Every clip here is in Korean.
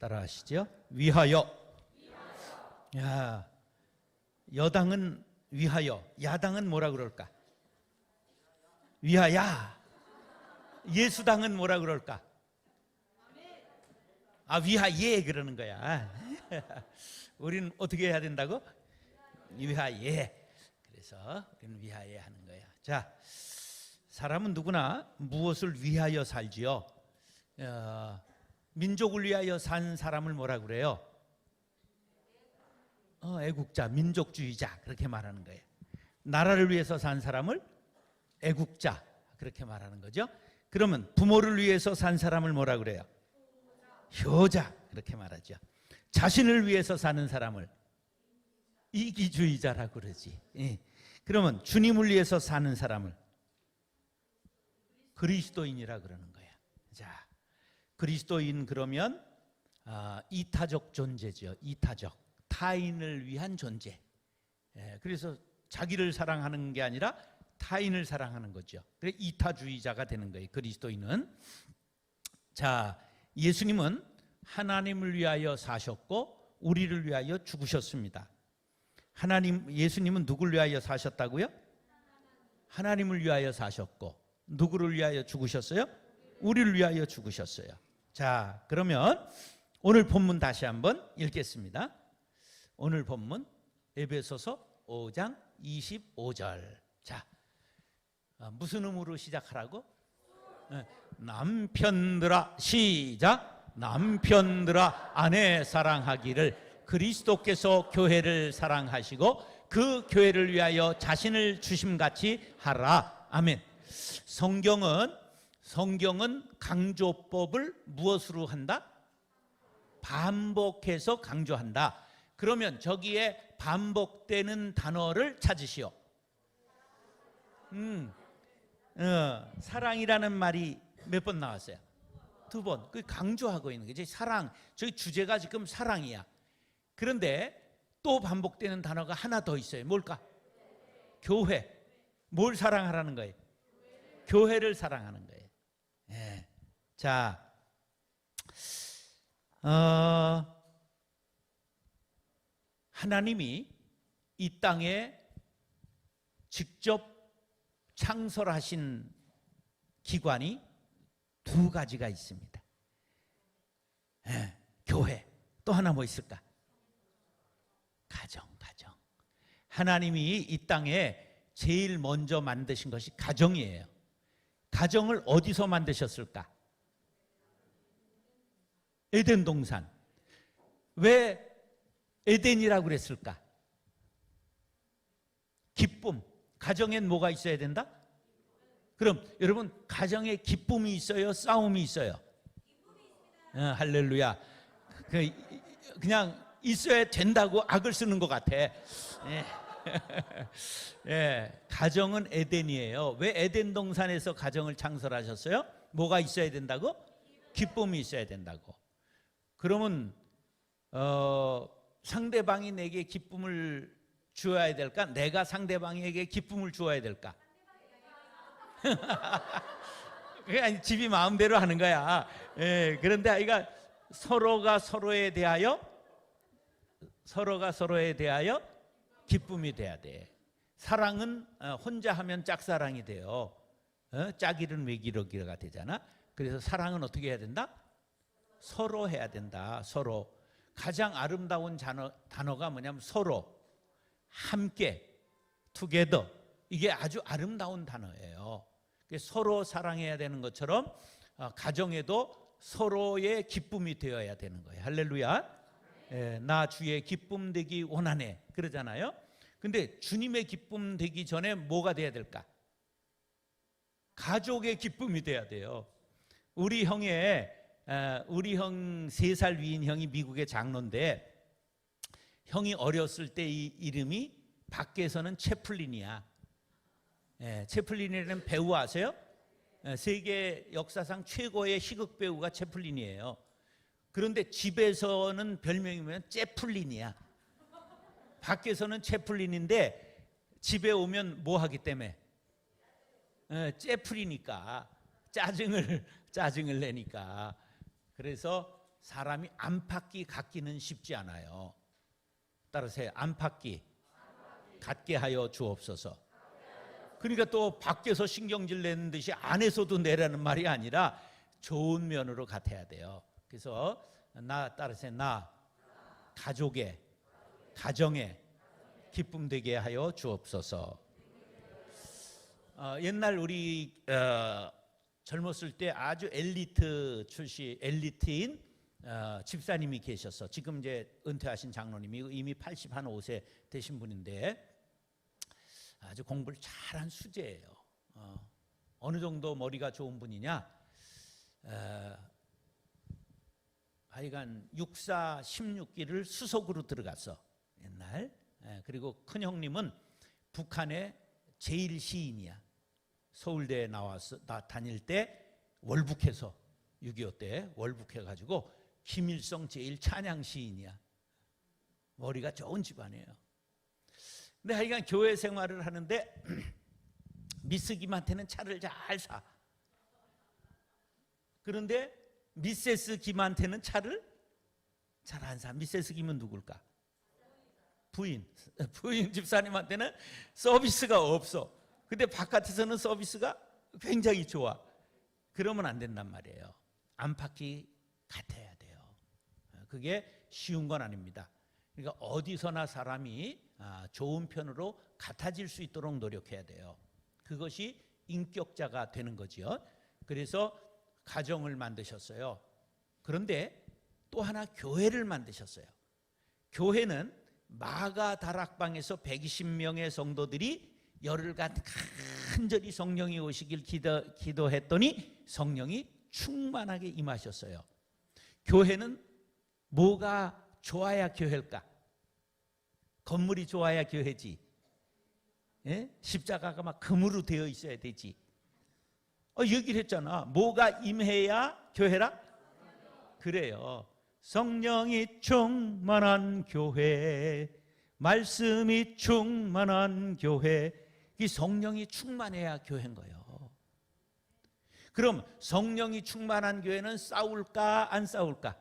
따라 하시죠. 위하여. 야, 여당은 위하여, 야당은 뭐라 그럴까? 위하여. 예수당은 뭐라 그럴까? 위하예 그러는 거야. 우리는 어떻게 해야 된다고? 위하예. 그래서 우리는 위하예 하는 거야. 자, 사람은 누구나 무엇을 위하여 살지요? 민족을 위하여 산 사람을 뭐라 그래요? 애국자, 민족주의자 그렇게 말하는 거예요. 나라를 위해서 산 사람을 애국자 그렇게 말하는 거죠. 그러면 부모를 위해서 산 사람을 뭐라 그래요? 효자 그렇게 말하죠. 자신을 위해서 사는 사람을 이기주의자라고 그러지. 그러면 주님을 위해서 사는 사람을 그리스도인이라 그러는 거야. 자, 그리스도인 그러면 이타적 존재죠. 이타적, 타인을 위한 존재. 그래서 자기를 사랑하는 게 아니라 타인을 사랑하는 거죠. 그래 이타주의자가 되는 거예요. 그리스도인은. 자, 예수님은 하나님을 위하여 사셨고 우리를 위하여 죽으셨습니다. 예수님은 누구를 위하여 사셨다고요? 하나님을 위하여 사셨고 누구를 위하여 죽으셨어요? 우리를 위하여 죽으셨어요. 자, 그러면 오늘 본문 다시 한번 읽겠습니다. 오늘 본문 에베소서 5장 25절. 자, 무슨 음으로 시작하라고? 남편들아, 시작. 남편들아 아내 사랑하기를 그리스도께서 교회를 사랑하시고 그 교회를 위하여 자신을 주심같이 하라. 아멘. 성경은 강조법을 무엇으로 한다? 반복해서 강조한다. 그러면 저기에 반복되는 단어를 찾으시오. 사랑이라는 말이 몇 번 나왔어요? 2번. 그 강조하고 있는 거지. 사랑. 저희 주제가 지금 사랑이야. 그런데 또 반복되는 단어가 하나 더 있어요. 뭘까? 교회. 뭘 사랑하라는 거예요? 교회를 사랑하는 거예요. 예. 자, 하나님이 이 땅에 직접 창설하신 기관이 2가지가 있습니다. 교회. 또 하나 뭐 있을까? 가정. 하나님이 이 땅에 제일 먼저 만드신 것이 가정이에요. 가정을 어디서 만드셨을까? 에덴 동산. 왜 에덴이라고 그랬을까? 기쁨. 가정엔 뭐가 있어야 된다? 그럼 여러분, 가정에 기쁨이 있어요? 싸움이 있어요? 할렐루야. 그냥 있어야 된다고 악을 쓰는 것 같아. 가정은 에덴이에요. 왜 에덴 동산에서 가정을 창설하셨어요? 뭐가 있어야 된다고? 기쁨이 있어야 된다고. 그러면 상대방이 내게 기쁨을 주어야 될까? 내가 상대방에게 기쁨을 주어야 될까? 그게 아니, 집이 마음대로 하는 거야. 그런데 아이가 서로가 서로에 대하여 기쁨이 돼야 돼. 사랑은 혼자 하면 짝사랑이 돼요. 짝이른 외기러기가 되잖아. 그래서 사랑은 어떻게 해야 된다? 서로 해야 된다. 서로. 가장 아름다운 단어가 뭐냐면 서로, 함께, together. 이게 아주 아름다운 단어예요. 서로 사랑해야 되는 것처럼 가정에도 서로의 기쁨이 되어야 되는 거예요. 할렐루야. 나 주의 기쁨 되기 원하네 그러잖아요. 근데 주님의 기쁨 되기 전에 뭐가 돼야 될까? 가족의 기쁨이 돼야 돼요. 우리 형 3살 위인 형이 미국의 장로인데, 형이 어렸을 때 이 이름이 밖에서는 채플린이야. 채플린이라는 배우 아세요? 세계 역사상 최고의 희극 배우가 채플린이에요. 그런데 집에서는 별명이 뭐냐면 째플린이야. 밖에서는 채플린인데 집에 오면 뭐 하기 때문에? 째플이니까. 짜증을 내니까. 그래서 사람이 안팎이 같기는 쉽지 않아요. 따라서 안팎이 같게 하여 주옵소서. 그러니까 또 밖에서 신경질 내는 듯이 안에서도 내라는 말이 아니라 좋은 면으로 같아야 돼요. 그래서 따라서 가족의 가정에 기쁨 되게 하여 주옵소서. 옛날 우리 젊었을 때 아주 엘리트인 집사님이 계셨어. 지금 이제 은퇴하신 장로님이 이미 85세 되신 분인데 아주 공부를 잘한 수재예요. 어느 정도 머리가 좋은 분이냐? 하여간 육사 16기를 수석으로 들어갔어 옛날. 그리고 큰 형님은 북한의 제일 시인이야. 서울대에 나와서 다닐 때 월북해서 6.25 때 월북해가지고 김일성 제일 찬양 시인이야. 머리가 좋은 집안이에요. 근데 하여간 교회 생활을 하는데 미스 김한테는 차를 잘 사. 그런데 미세스 김한테는 차를 잘 안 사. 미세스 김은 누굴까? 부인 집사님한테는 서비스가 없어. 근데 바깥에서는 서비스가 굉장히 좋아. 그러면 안 된단 말이에요. 안팎이 같아야 돼요. 그게 쉬운 건 아닙니다. 그러니까 어디서나 사람이 좋은 편으로 같아질 수 있도록 노력해야 돼요. 그것이 인격자가 되는 거지요. 그래서 가정을 만드셨어요. 그런데 또 하나 교회를 만드셨어요. 교회는 마가 다락방에서 120명의 성도들이 열흘간 간절히 성령이 오시길 기도했더니 성령이 충만하게 임하셨어요. 교회는 뭐가 좋아야 교회일까? 건물이 좋아야 교회지. 예? 십자가가 막 금으로 되어 있어야 되지. 얘기를 했잖아. 뭐가 임해야 교회라? 그래요. 성령이 충만한 교회, 말씀이 충만한 교회. 이 성령이 충만해야 교회인 거예요. 그럼 성령이 충만한 교회는 싸울까 안 싸울까?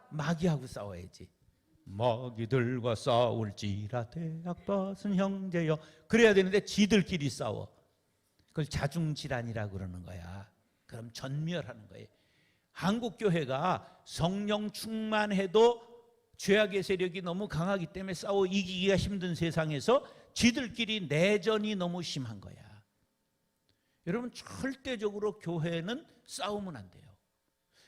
마귀하고 싸워야지. 마귀들과 싸울지라 대학밭은 형제여. 그래야 되는데 지들끼리 싸워. 그걸 자중질환이라고 그러는 거야. 그럼 전멸하는 거예요. 한국 교회가 성령 충만해도 죄악의 세력이 너무 강하기 때문에 싸워 이기기가 힘든 세상에서 지들끼리 내전이 너무 심한 거야. 여러분 절대적으로 교회는 싸우면 안 돼요.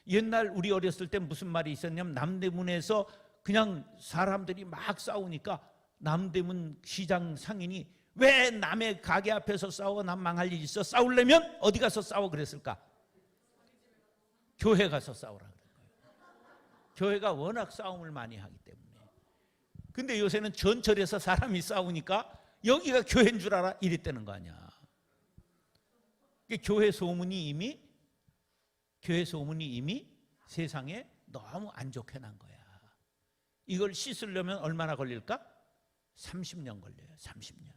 옛날 우리 어렸을 때 무슨 말이 있었냐면 남대문에서 그냥 사람들이 막 싸우니까 남대문 시장 상인이 왜 남의 가게 앞에서 싸워? 남 망할 일 있어? 싸우려면 어디 가서 싸워 그랬을까? 교회 가서 싸우라 그런 거예요. 교회가 워낙 싸움을 많이 하기 때문에. 근데 요새는 전철에서 사람이 싸우니까 여기가 교회인 줄 알아? 이랬다는 거 아니야. 교회 소문이 이미 세상에 너무 안 좋게 난 거야. 이걸 씻으려면 얼마나 걸릴까? 30년 걸려요. 30년.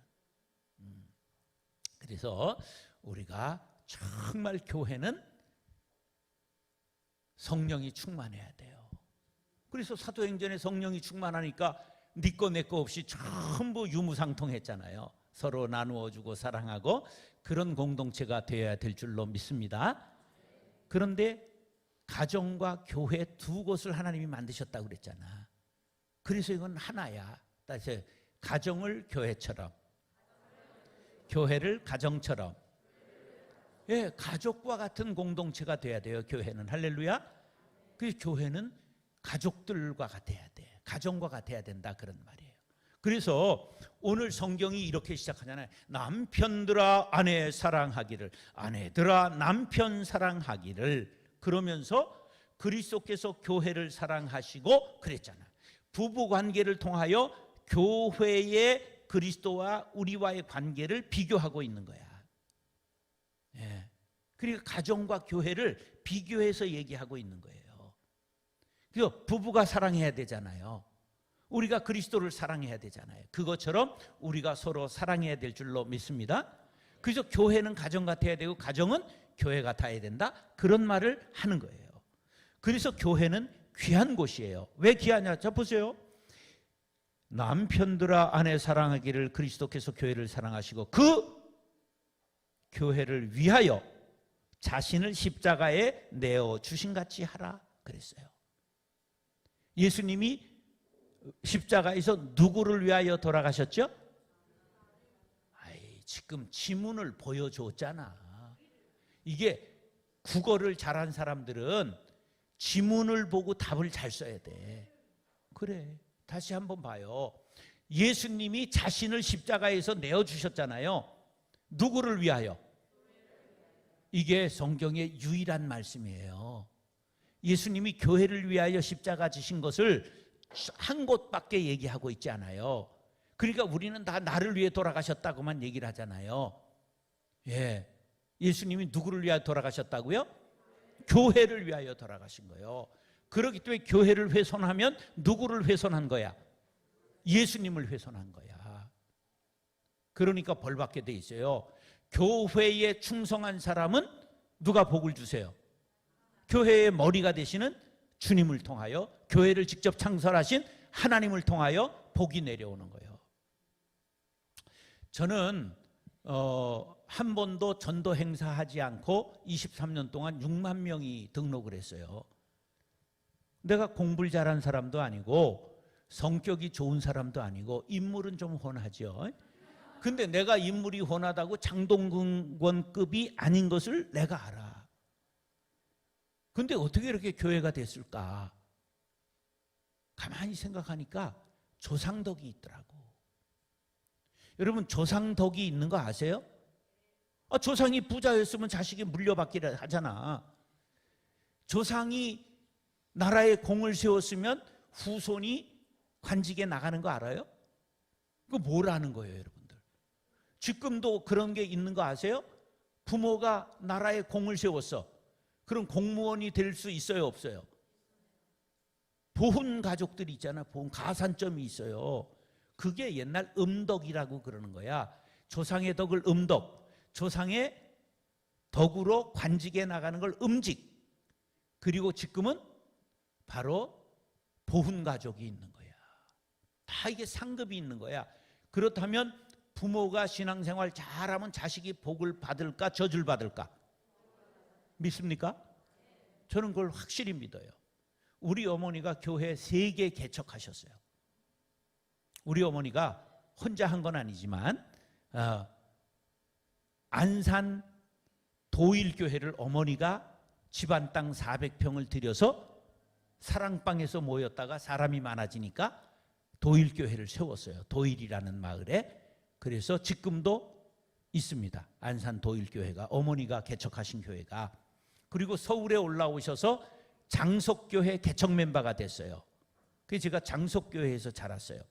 그래서 우리가 정말 교회는 성령이 충만해야 돼요. 그래서 사도행전에 성령이 충만하니까 네 거 내 거 없이 전부 유무상통했잖아요. 서로 나누어주고 사랑하고 그런 공동체가 되어야 될 줄로 믿습니다. 그런데 가정과 교회 두 곳을 하나님이 만드셨다고 그랬잖아. 그래서 이건 하나야. 다시 가정을 교회처럼, 교회를 가정처럼. 예, 가족과 같은 공동체가 돼야 돼요. 교회는. 할렐루야. 그 교회는 가족들과 같아야 돼. 가정과 같아야 된다 그런 말이에요. 그래서 오늘 성경이 이렇게 시작하잖아요. 남편들아 아내 사랑하기를, 아내들아 남편 사랑하기를. 그러면서 그리스도께서 교회를 사랑하시고 그랬잖아요. 부부 관계를 통하여 교회의 그리스도와 우리와의 관계를 비교하고 있는 거야. 예. 그러니까 가정과 교회를 비교해서 얘기하고 있는 거예요. 그래서 부부가 사랑해야 되잖아요. 우리가 그리스도를 사랑해야 되잖아요. 그것처럼 우리가 서로 사랑해야 될 줄로 믿습니다. 그래서 교회는 가정 같아야 되고 가정은 교회 같아야 된다. 그런 말을 하는 거예요. 그래서 교회는 귀한 곳이에요. 왜 귀하냐? 자 보세요. 남편들아 아내 사랑하기를 그리스도께서 교회를 사랑하시고 그 교회를 위하여 자신을 십자가에 내어 주신 같이 하라 그랬어요. 예수님이 십자가에서 누구를 위하여 돌아가셨죠? 지금 지문을 보여줬잖아. 이게 국어를 잘한 사람들은 지문을 보고 답을 잘 써야 돼. 그래, 다시 한번 봐요. 예수님이 자신을 십자가에서 내어주셨잖아요. 누구를 위하여? 이게 성경의 유일한 말씀이에요. 예수님이 교회를 위하여 십자가 지신 것을 한 곳밖에 얘기하고 있지 않아요. 그러니까 우리는 다 나를 위해 돌아가셨다고만 얘기를 하잖아요. 예, 예수님이 누구를 위하여 돌아가셨다고요? 교회를 위하여 돌아가신 거예요. 그렇기 때문에 교회를 훼손하면 누구를 훼손한 거야? 예수님을 훼손한 거야. 그러니까 벌 받게 돼 있어요. 교회에 충성한 사람은 누가 복을 주세요? 교회의 머리가 되시는 주님을 통하여, 교회를 직접 창설하신 하나님을 통하여 복이 내려오는 거예요. 저는 한 번도 전도 행사하지 않고 23년 동안 6만 명이 등록을 했어요. 내가 공부를 잘한 사람도 아니고 성격이 좋은 사람도 아니고 인물은 좀 훤하죠. 근데 내가 인물이 훤하다고 장동건급이 아닌 것을 내가 알아. 근데 어떻게 이렇게 교회가 됐을까? 가만히 생각하니까 조상덕이 있더라고. 여러분, 조상덕이 있는 거 아세요? 조상이 부자였으면 자식이 물려받기를 하잖아. 조상이 나라에 공을 세웠으면 후손이 관직에 나가는 거 알아요? 그거 뭐라는 거예요, 여러분들? 지금도 그런 게 있는 거 아세요? 부모가 나라에 공을 세웠어. 그럼 공무원이 될 수 있어요, 없어요? 보훈 가족들이 있잖아. 보훈 가산점이 있어요. 그게 옛날 음덕이라고 그러는 거야. 조상의 덕을 음덕, 조상의 덕으로 관직에 나가는 걸 음직. 그리고 지금은 바로 보훈 가족이 있는 거야. 다 이게 상급이 있는 거야. 그렇다면 부모가 신앙생활 잘하면 자식이 복을 받을까, 저주를 받을까? 믿습니까? 저는 그걸 확실히 믿어요. 우리 어머니가 교회 3개 개척하셨어요. 우리 어머니가 혼자 한 건 아니지만 안산 도일교회를 어머니가 집안 땅 400평을 들여서 사랑방에서 모였다가 사람이 많아지니까 도일교회를 세웠어요. 도일이라는 마을에. 그래서 지금도 있습니다. 안산 도일교회가, 어머니가 개척하신 교회가. 그리고 서울에 올라오셔서 장석교회 개척 멤버가 됐어요. 그래서 제가 장석교회에서 자랐어요.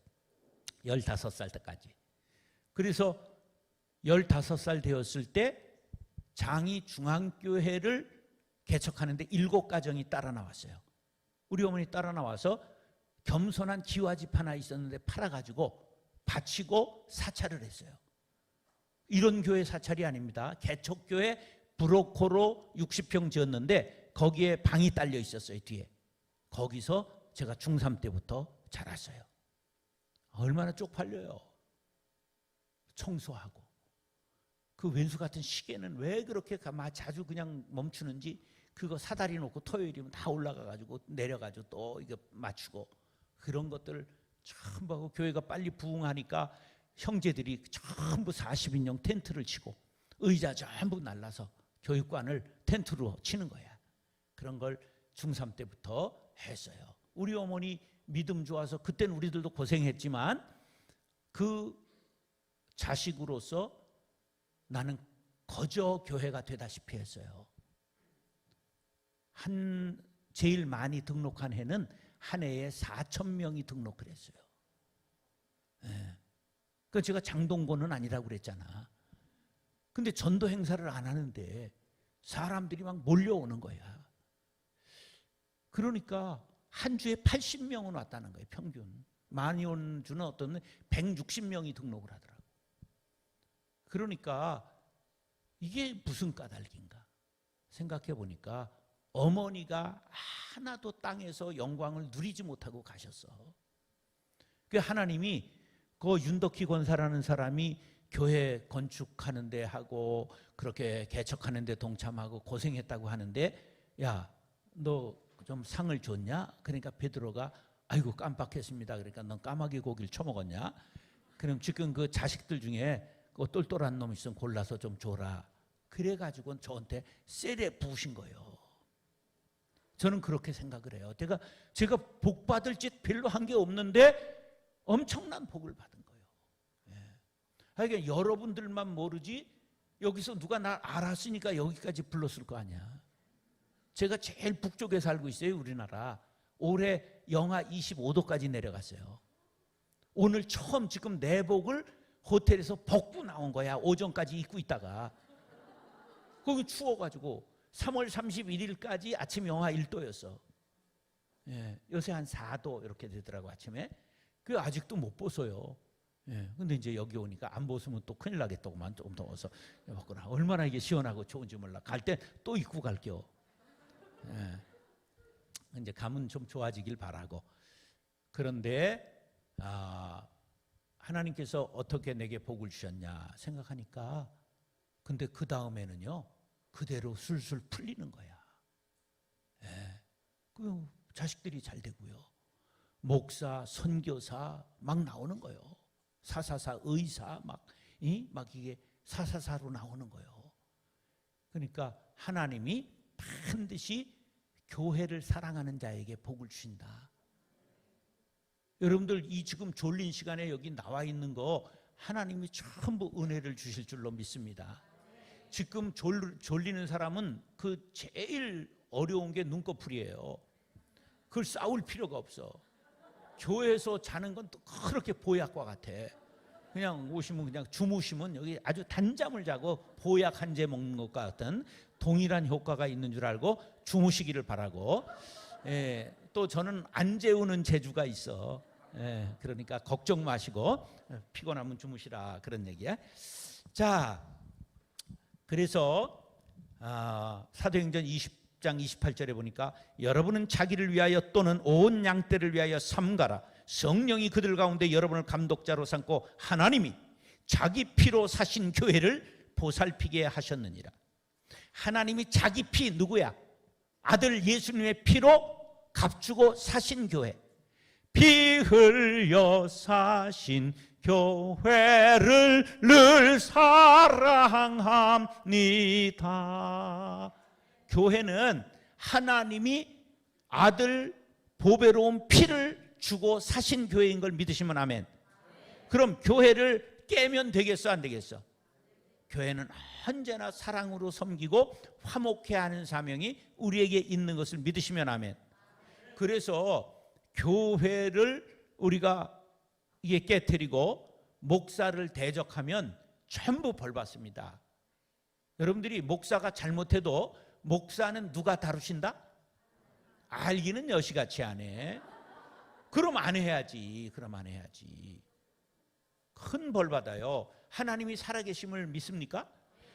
15살 때까지. 그래서 15살 되었을 때 장이 중앙교회를 개척하는데 7가정이 따라 나왔어요. 우리 어머니 따라 나와서 겸손한 기와집 하나 있었는데 팔아가지고 바치고 사찰을 했어요. 이런 교회 사찰이 아닙니다. 개척교회 브로커로 60평 지었는데 거기에 방이 딸려 있었어요, 뒤에. 거기서 제가 중3 때부터 자랐어요. 얼마나 쪽팔려요. 청소하고. 그 왼수 같은 시계는 왜 그렇게 자주 그냥 멈추는지, 그거 사다리 놓고 토요일이면 다 올라가가지고 내려가지고 또 이거 맞추고, 그런 것들 전부 하고, 교회가 빨리 부흥하니까 형제들이 전부 40인용 텐트를 치고 의자 전부 날라서 교육관을 텐트로 치는 거야. 그런 걸 중3 때부터 했어요. 우리 어머니 믿음 좋아서, 그때는 우리들도 고생했지만 그 자식으로서 나는 거저 교회가 되다시피 했어요. 제일 많이 등록한 해는 한 해에 4,000명이 등록을 했어요. 네. 그 제가 장동건은 아니라고 그랬잖아. 근데 전도 행사를 안 하는데 사람들이 막 몰려오는 거야. 그러니까 한 주에 80명은 왔다는 거예요, 평균. 많이 온 주는 어떤 160명이 등록을 하더라고. 그러니까 이게 무슨 까닭인가 생각해 보니까 어머니가 하나도 땅에서 영광을 누리지 못하고 가셨어. 그 하나님이 그 윤덕희 권사라는 사람이 교회 건축하는데 하고 그렇게 개척하는데 동참하고 고생했다고 하는데, 야, 너 좀 상을 줬냐? 그러니까 베드로가 아이고 깜빡했습니다. 그러니까 넌 까마귀 고기를 처먹었냐? 그럼 지금 그 자식들 중에 그 똘똘한 놈 있으면 골라서 좀 줘라. 그래가지고 저한테 셀에 부으신 거예요. 저는 그렇게 생각을 해요. 제가 복 받을 짓 별로 한 게 없는데 엄청난 복을 받은 거예요. 예. 그러니까 여러분들만 모르지 여기서 누가 날 알았으니까 여기까지 불렀을 거 아니야. 제가 제일 북쪽에 살고 있어요. 우리나라. 올해 영하 25도까지 내려갔어요. 오늘 처음 지금 내복을 호텔에서 벗고 나온 거야. 오전까지 입고 있다가. 거기 추워가지고 3월 31일까지 아침 영하 1도였어. 예, 요새 한 4도 이렇게 되더라고 아침에. 그 아직도 못 벗어요. 예, 근데 이제 여기 오니까 안 벗으면 또 큰일 나겠다고만 좀 더워서 벗거나. 얼마나 이게 시원하고 좋은지 몰라. 갈 때 또 입고 갈게요. 예. 이제 감은 좀 좋아지길 바라고. 그런데 하나님께서 어떻게 내게 복을 주셨냐 생각하니까, 근데 그 다음에는요 그대로 술술 풀리는 거야. 예. 그 자식들이 잘 되고요. 목사, 선교사 막 나오는 거예요. 사사사, 의사 막 이게 사사사로 나오는 거예요. 그러니까 하나님이 반드시 교회를 사랑하는 자에게 복을 주신다. 여러분들 이 지금 졸린 시간에 여기 나와 있는 거 하나님이 전부 은혜를 주실 줄로 믿습니다. 지금 졸리는 사람은 그 제일 어려운 게 눈꺼풀이에요. 그걸 싸울 필요가 없어. 교회에서 자는 건 또 그렇게 보약과 같아. 그냥 오시면 그냥 주무시면 여기 아주 단잠을 자고 보약 한 재 먹는 것과 같은 동일한 효과가 있는 줄 알고 주무시기를 바라고. 예, 또 저는 안 재우는 재주가 있어. 예, 그러니까 걱정 마시고 피곤하면 주무시라 그런 얘기야. 자, 그래서 사도행전 20장 28절에 보니까 여러분은 자기를 위하여 또는 온 양떼를 위하여 삼가라. 성령이 그들 가운데 여러분을 감독자로 삼고 하나님이 자기 피로 사신 교회를 보살피게 하셨느니라. 하나님이 자기 피, 누구야? 아들 예수님의 피로 값주고 사신 교회, 피 흘려 사신 교회를 늘 사랑합니다. 교회는 하나님이 아들 보배로운 피를 주고 사신 교회인 걸 믿으시면 아멘. 그럼 교회를 깨면 되겠어, 안 되겠어? 교회는 언제나 사랑으로 섬기고 화목해 하는 사명이 우리에게 있는 것을 믿으시면 아멘. 그래서 교회를 우리가 이게 깨트리고 목사를 대적하면 전부 벌 받습니다. 여러분들이 목사가 잘못해도 목사는 누가 다루신다? 알기는 여시같이 안 해. 그럼 안 해야지. 그럼 안 해야지. 큰 벌 받아요. 하나님이 살아계심을 믿습니까?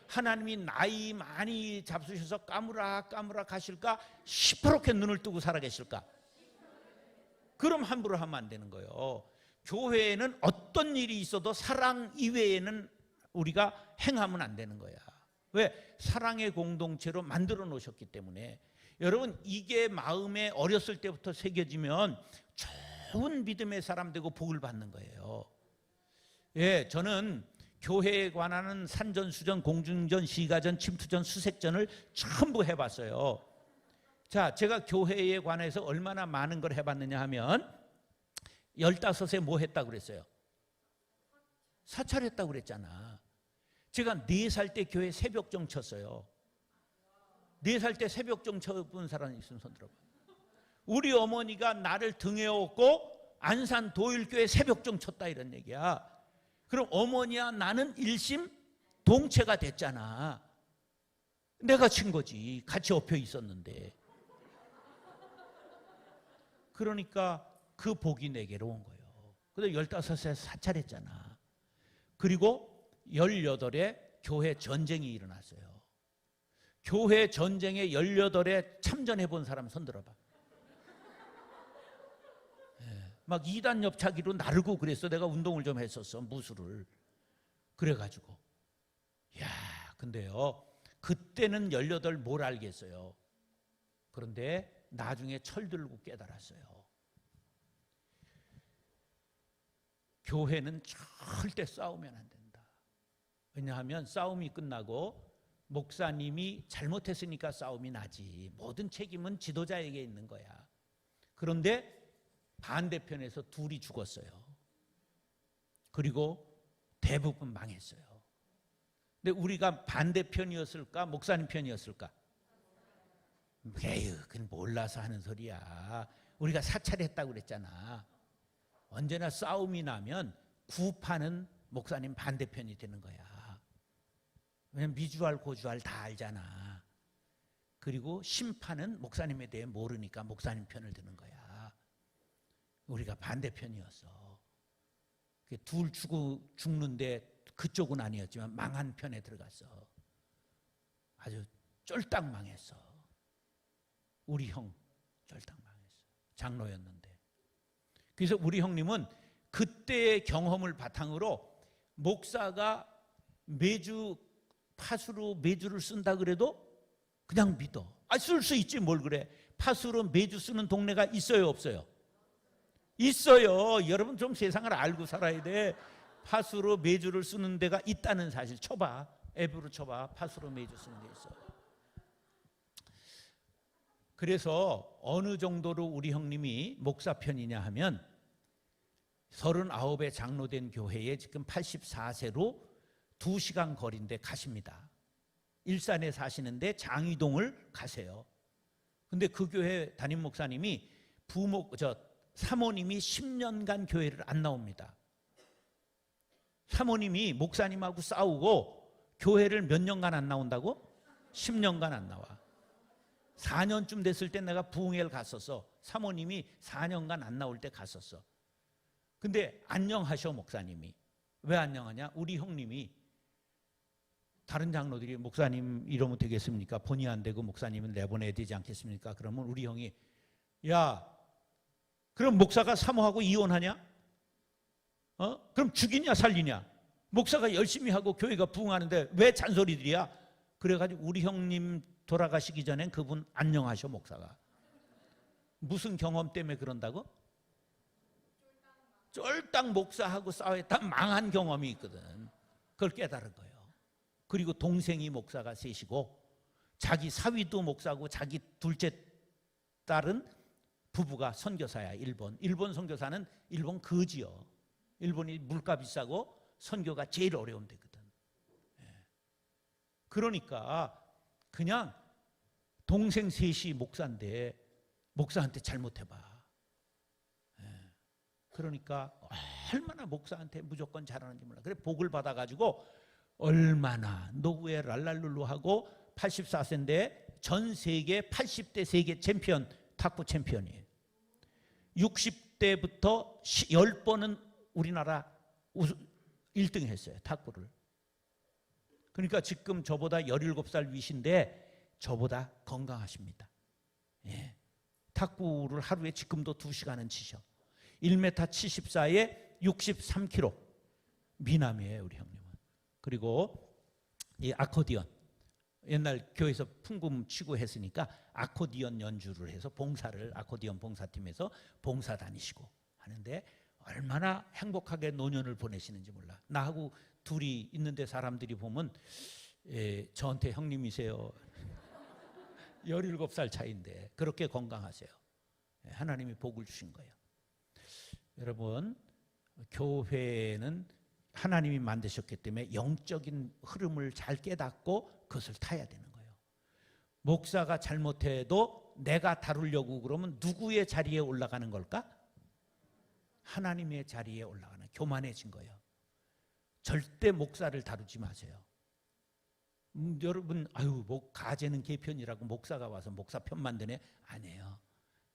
하나님이 나이 많이 잡수셔서 까무라 가실까? 시퍼렇게 눈을 뜨고 살아계실까? 그럼 함부로 하면 안 되는 거예요. 교회에는 어떤 일이 있어도 사랑 이외에는 우리가 행하면 안 되는 거야. 왜? 사랑의 공동체로 만들어 놓으셨기 때문에. 여러분, 이게 마음에 어렸을 때부터 새겨지면 좋은 믿음의 사람 되고 복을 받는 거예요. 예, 저는 교회에 관한 산전수전, 공중전, 시가전, 침투전, 수색전을 전부 해봤어요. 자, 제가 교회에 관해서 얼마나 많은 걸 해봤느냐 하면 15에 뭐 했다고 그랬어요? 사찰했다고 그랬잖아. 제가 4살 때 교회 새벽정 쳤어요. 4살 때 새벽정 쳐본 사람 있으면 손 들어봐. 우리 어머니가 나를 등에 업고 안산 도일교회 새벽정 쳤다 이런 얘기야. 그럼 어머니와 나는 일심 동체가 됐잖아. 내가 친 거지. 같이 엎여 있었는데. 그러니까 그 복이 내게로 온 거예요. 그래서 15세 사찰했잖아. 그리고 18에 교회 전쟁이 일어났어요. 교회 전쟁에 18에 참전해 본 사람 손 들어봐. 막 2단 옆차기로 나르고 그랬어. 내가 운동을 좀 했었어, 무술을. 그래가지고 야, 근데요 그때는 18 뭘 알겠어요. 그런데 나중에 철 들고 깨달았어요. 교회는 절대 싸우면 안 된다. 왜냐하면 싸움이 끝나고 목사님이 잘못했으니까 싸움이 나지, 모든 책임은 지도자에게 있는 거야. 그런데 반대편에서 둘이 죽었어요. 그리고 대부분 망했어요. 근데 우리가 반대편이었을까 목사님 편이었을까? 에휴, 그건 몰라서 하는 소리야. 우리가 사찰했다고 그랬잖아. 언제나 싸움이 나면 구파는 목사님 반대편이 되는 거야. 왜냐면 미주알 고주알 다 알잖아. 그리고 심판은 목사님에 대해 모르니까 목사님 편을 드는 거야. 우리가 반대편이었어. 둘 죽는데 그쪽은 아니었지만 망한 편에 들어갔어. 아주 쫄딱 망했어. 우리 형 쫄딱 망했어. 장로였는데. 그래서 우리 형님은 그때의 경험을 바탕으로 목사가 매주 파수로 매주를 쓴다 그래도 그냥 믿어. 쓸 수 있지 뭘 그래. 파수로 매주 쓰는 동네가 있어요 없어요? 있어요. 여러분 좀 세상을 알고 살아야 돼. 파수로 매주를 쓰는 데가 있다는 사실 쳐봐. 앱으로 쳐봐. 파수로 매주 쓰는 데 있어. 그래서 어느 정도로 우리 형님이 목사 편이냐 하면 39에 장로된 교회에 지금 84세로 2시간 거리인데 가십니다. 일산에 사시는데 장위동을 가세요. 근데 그 교회 담임 목사님이 사모님이 10년간 교회를 안 나옵니다. 사모님이 목사님하고 싸우고 교회를 몇 년간 안 나온다고? 10년간 안 나와. 4년쯤 됐을 때 내가 부흥회를 갔었어. 사모님이 4년간 안 나올 때 갔었어. 근데 안녕하셔 목사님이. 왜 안녕하냐? 우리 형님이 다른 장로들이 목사님 이러면 되겠습니까? 본의 안 되고 목사님은 내보내야 되지 않겠습니까? 그러면 우리 형이 야, 그럼 목사가 사모하고 이혼하냐? 그럼 죽이냐 살리냐? 목사가 열심히 하고 교회가 부흥하는데 왜 잔소리들이야? 그래가지고 우리 형님 돌아가시기 전엔 그분 안녕하셔 목사가. 무슨 경험 때문에 그런다고? 쫄딱 목사하고 싸웠다 망한 경험이 있거든. 그걸 깨달은 거예요. 그리고 동생이 목사가 셋이고 자기 사위도 목사고 자기 둘째 딸은 부부가 선교사야. 일본 선교사는 일본 거지요. 일본이 물가 비싸고 선교가 제일 어려운 데거든. 그러니까 그냥 동생 셋이 목사인데 목사한테 잘못해봐. 그러니까 얼마나 목사한테 무조건 잘하는지 몰라. 그래 복을 받아가지고 얼마나 노후에 랄랄룰루 하고 84세인데 전 세계 80대 세계 챔피언, 탁구 챔피언이에요. 60대부터 10번은 우리나라 1등 했어요. 탁구를. 그러니까 지금 저보다 17살 위신데 저보다 건강하십니다. 예. 탁구를 하루에 지금도 2시간은 치셔. 1m 74에 63kg. 미남이에요 우리 형님은. 그리고 이 아코디언. 옛날 교회에서 풍금 치고 했으니까 아코디언 연주를 해서 봉사를 아코디언 봉사팀에서 봉사 다니시고 하는데 얼마나 행복하게 노년을 보내시는지 몰라. 나하고 둘이 있는데 사람들이 보면 저한테 형님이세요. 17살 차이인데 그렇게 건강하세요. 하나님이 복을 주신 거예요. 여러분 교회는 하나님이 만드셨기 때문에 영적인 흐름을 잘 깨닫고 그것을 타야 되는 거예요. 목사가 잘못해도 내가 다루려고 그러면 누구의 자리에 올라가는 걸까? 하나님의 자리에 올라가는, 교만해진 거예요. 절대 목사를 다루지 마세요. 여러분 가재는 개편이라고 목사가 와서 목사 편 만드네? 아니에요.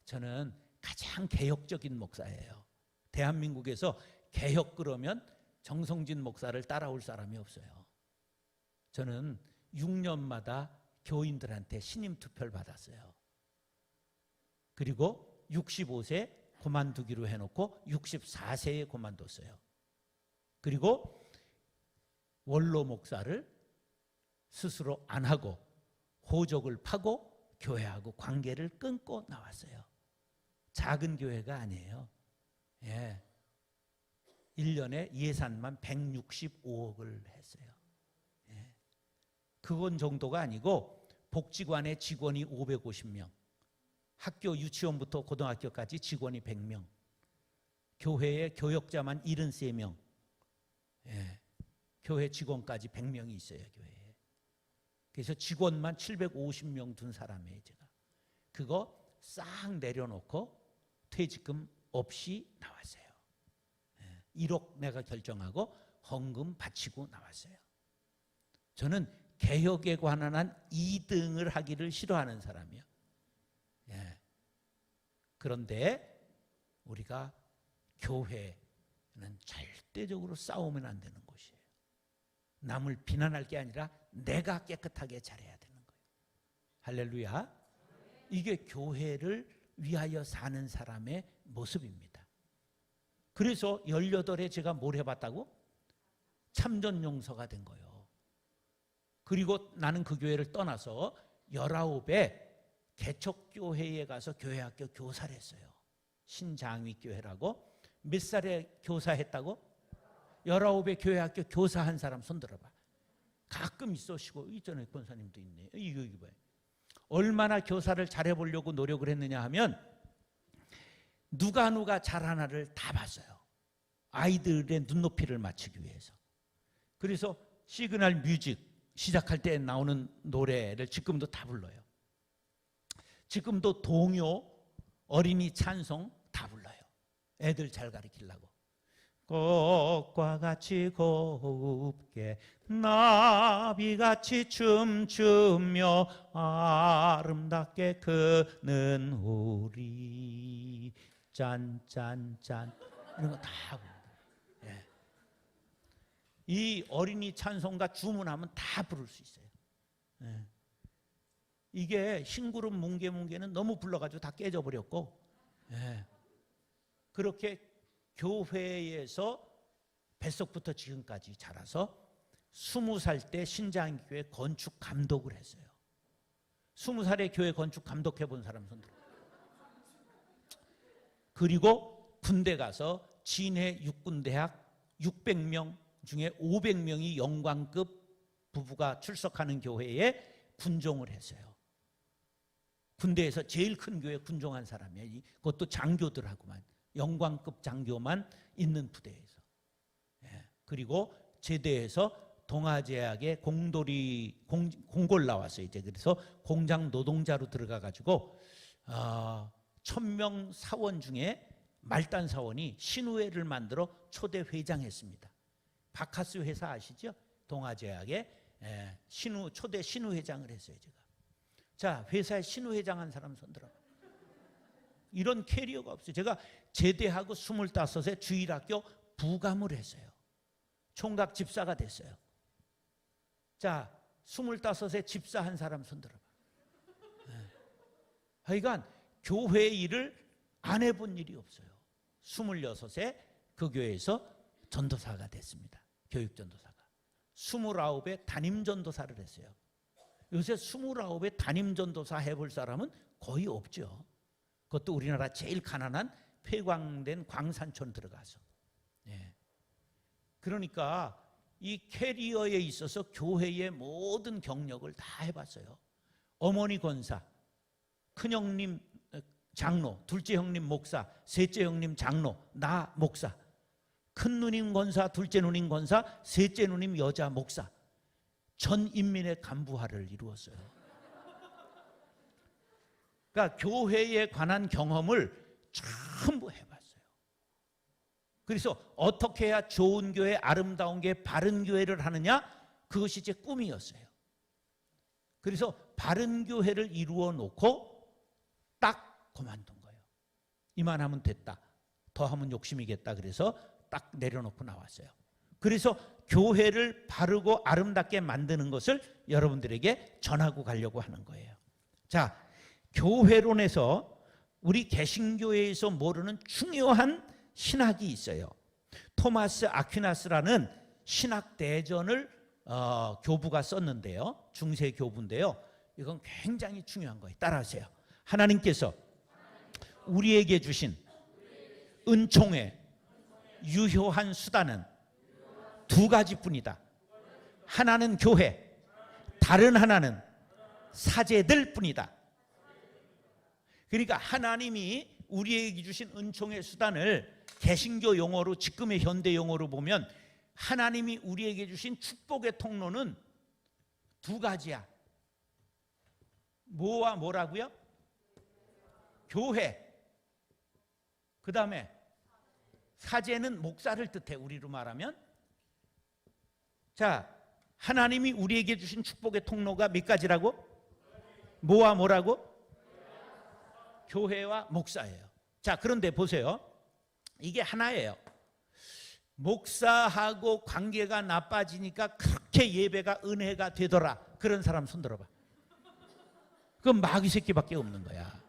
저는 가장 개혁적인 목사예요. 대한민국에서 개혁 그러면 정성진 목사를 따라올 사람이 없어요. 저는 6년마다 교인들한테 신임 투표를 받았어요. 그리고 65세 그만두기로 해놓고 64세에 그만뒀어요. 그리고 원로 목사를 스스로 안 하고 호적을 파고 교회하고 관계를 끊고 나왔어요. 작은 교회가 아니에요. 예. 1년에 예산만 165억을 했어요. 예. 그건 정도가 아니고 복지관의 직원이 550명, 학교 유치원부터 고등학교까지 직원이 100명, 교회의 교역자만 73명, 예. 교회 직원까지 100명이 있어요. 교회에. 그래서 직원만 750명 둔 사람이에요. 제가 그거 싹 내려놓고 퇴직금 없이 나왔어요. 1억 내가 결정하고 헌금 바치고 나왔어요. 저는 개혁에 관한 한 2등을 하기를 싫어하는 사람이에요. 예. 그런데 우리가 교회는 절대적으로 싸우면 안 되는 곳이에요. 남을 비난할 게 아니라 내가 깨끗하게 잘해야 되는 거예요. 할렐루야. 이게 교회를 위하여 사는 사람의 모습입니다. 그래서 18에 제가 뭘 해봤다고? 참전용서가 된 거예요. 그리고 나는 그 교회를 떠나서 19에 개척교회에 가서 교회학교 교사를 했어요. 신장위교회라고. 몇 살에 교사했다고? 19에 교회학교 교사한 사람 손 들어봐. 가끔 있으시고 있잖아요. 권사님도 있네. 이거 봐요. 얼마나 교사를 잘해보려고 노력을 했느냐 하면 누가 잘하나를 다 봤어요. 아이들의 눈높이를 맞추기 위해서. 그래서 시그널 뮤직 시작할 때 나오는 노래를 지금도 다 불러요. 지금도 동요, 어린이 찬송 다 불러요. 애들 잘 가르치려고. 꽃과 같이 곱게 나비같이 춤추며 아름답게 크는 우리 짠짠짠 이런 거 다 부릅니다. 예. 이 어린이 찬송가 주문하면 다 부를 수 있어요. 예. 이게 흰구름 뭉게뭉게는 너무 불러가지고 다 깨져버렸고, 예. 그렇게 교회에서 뱃속부터 지금까지 자라서 20살 때 신장교회 건축 감독을 했어요. 20살에 교회 건축 감독해 본 사람 손 들어. 그리고 군대 가서 진해 육군대학 600명 중에 500명이 영광급 부부가 출석하는 교회에 군종을 했어요. 군대에서 제일 큰 교회 군종한 사람이에요. 그것도 장교들하고만, 영광급 장교만 있는 부대에서. 예. 그리고 제대해서 동아제약에 공골 나왔어요. 이제 그래서 공장 노동자로 들어가 가지고 1000명 사원 중에 말단 사원이 신우회를 만들어 초대 회장했습니다. 바카스 회사 아시죠? 동아제약에 초대 신우회장을 했어요. 제가. 자, 회사에 신우회장한 사람 손들어. 이런 캐리어가 없어요. 제가 제대하고 25세 주일학교 부감을 했어요. 총각 집사가 됐어요. 자, 25세 집사한 사람 손들어봐. 하여간 교회 일을 안 해본 일이 없어요. 26세 그 교회에서 전도사가 됐습니다. 교육전도사가. 29에 담임전도사를 했어요. 요새 29에 담임전도사 해볼 사람은 거의 없죠. 그것도 우리나라 제일 가난한 폐광된 광산촌 들어가서. 예. 그러니까 이 캐리어에 있어서 교회의 모든 경력을 다 해봤어요. 어머니 권사, 큰형님 장로, 둘째 형님 목사, 셋째 형님 장로, 나 목사, 큰 누님 권사, 둘째 누님 권사, 셋째 누님 여자 목사, 전 인민의 간부화를 이루었어요. 그러니까 교회에 관한 경험을 전부 해봤어요. 그래서 어떻게 해야 좋은 교회, 아름다운 교회, 바른 교회를 하느냐? 그것이 제 꿈이었어요. 그래서 바른 교회를 이루어 놓고 딱 그만둔 거예요. 이만하면 됐다. 더 하면 욕심이겠다. 그래서 딱 내려놓고 나왔어요. 그래서 교회를 바르고 아름답게 만드는 것을 여러분들에게 전하고 가려고 하는 거예요. 자, 교회론에서 우리 개신교회에서 모르는 중요한 신학이 있어요. 토마스 아퀴나스라는 신학 대전을 교부가 썼는데요. 중세 교부인데요. 이건 굉장히 중요한 거예요. 따라하세요. 하나님께서 우리에게 주신 은총의 유효한 수단은 두 가지뿐이다. 하나는 교회, 다른 하나는 사제들 뿐이다. 그러니까 하나님이 우리에게 주신 은총의 수단을 개신교 용어로, 지금의 현대 용어로 보면 하나님이 우리에게 주신 축복의 통로는 두 가지야. 뭐와 뭐라고요? 교회. 그 다음에 사제는 목사를 뜻해, 우리로 말하면. 자, 하나님이 우리에게 주신 축복의 통로가 몇 가지라고? 뭐와 뭐라고? 교회와 목사예요. 자, 그런데 보세요. 이게 하나예요. 목사하고 관계가 나빠지니까 그렇게 예배가 은혜가 되더라. 그런 사람 손 들어봐. 그건 마귀 새끼밖에 없는 거야.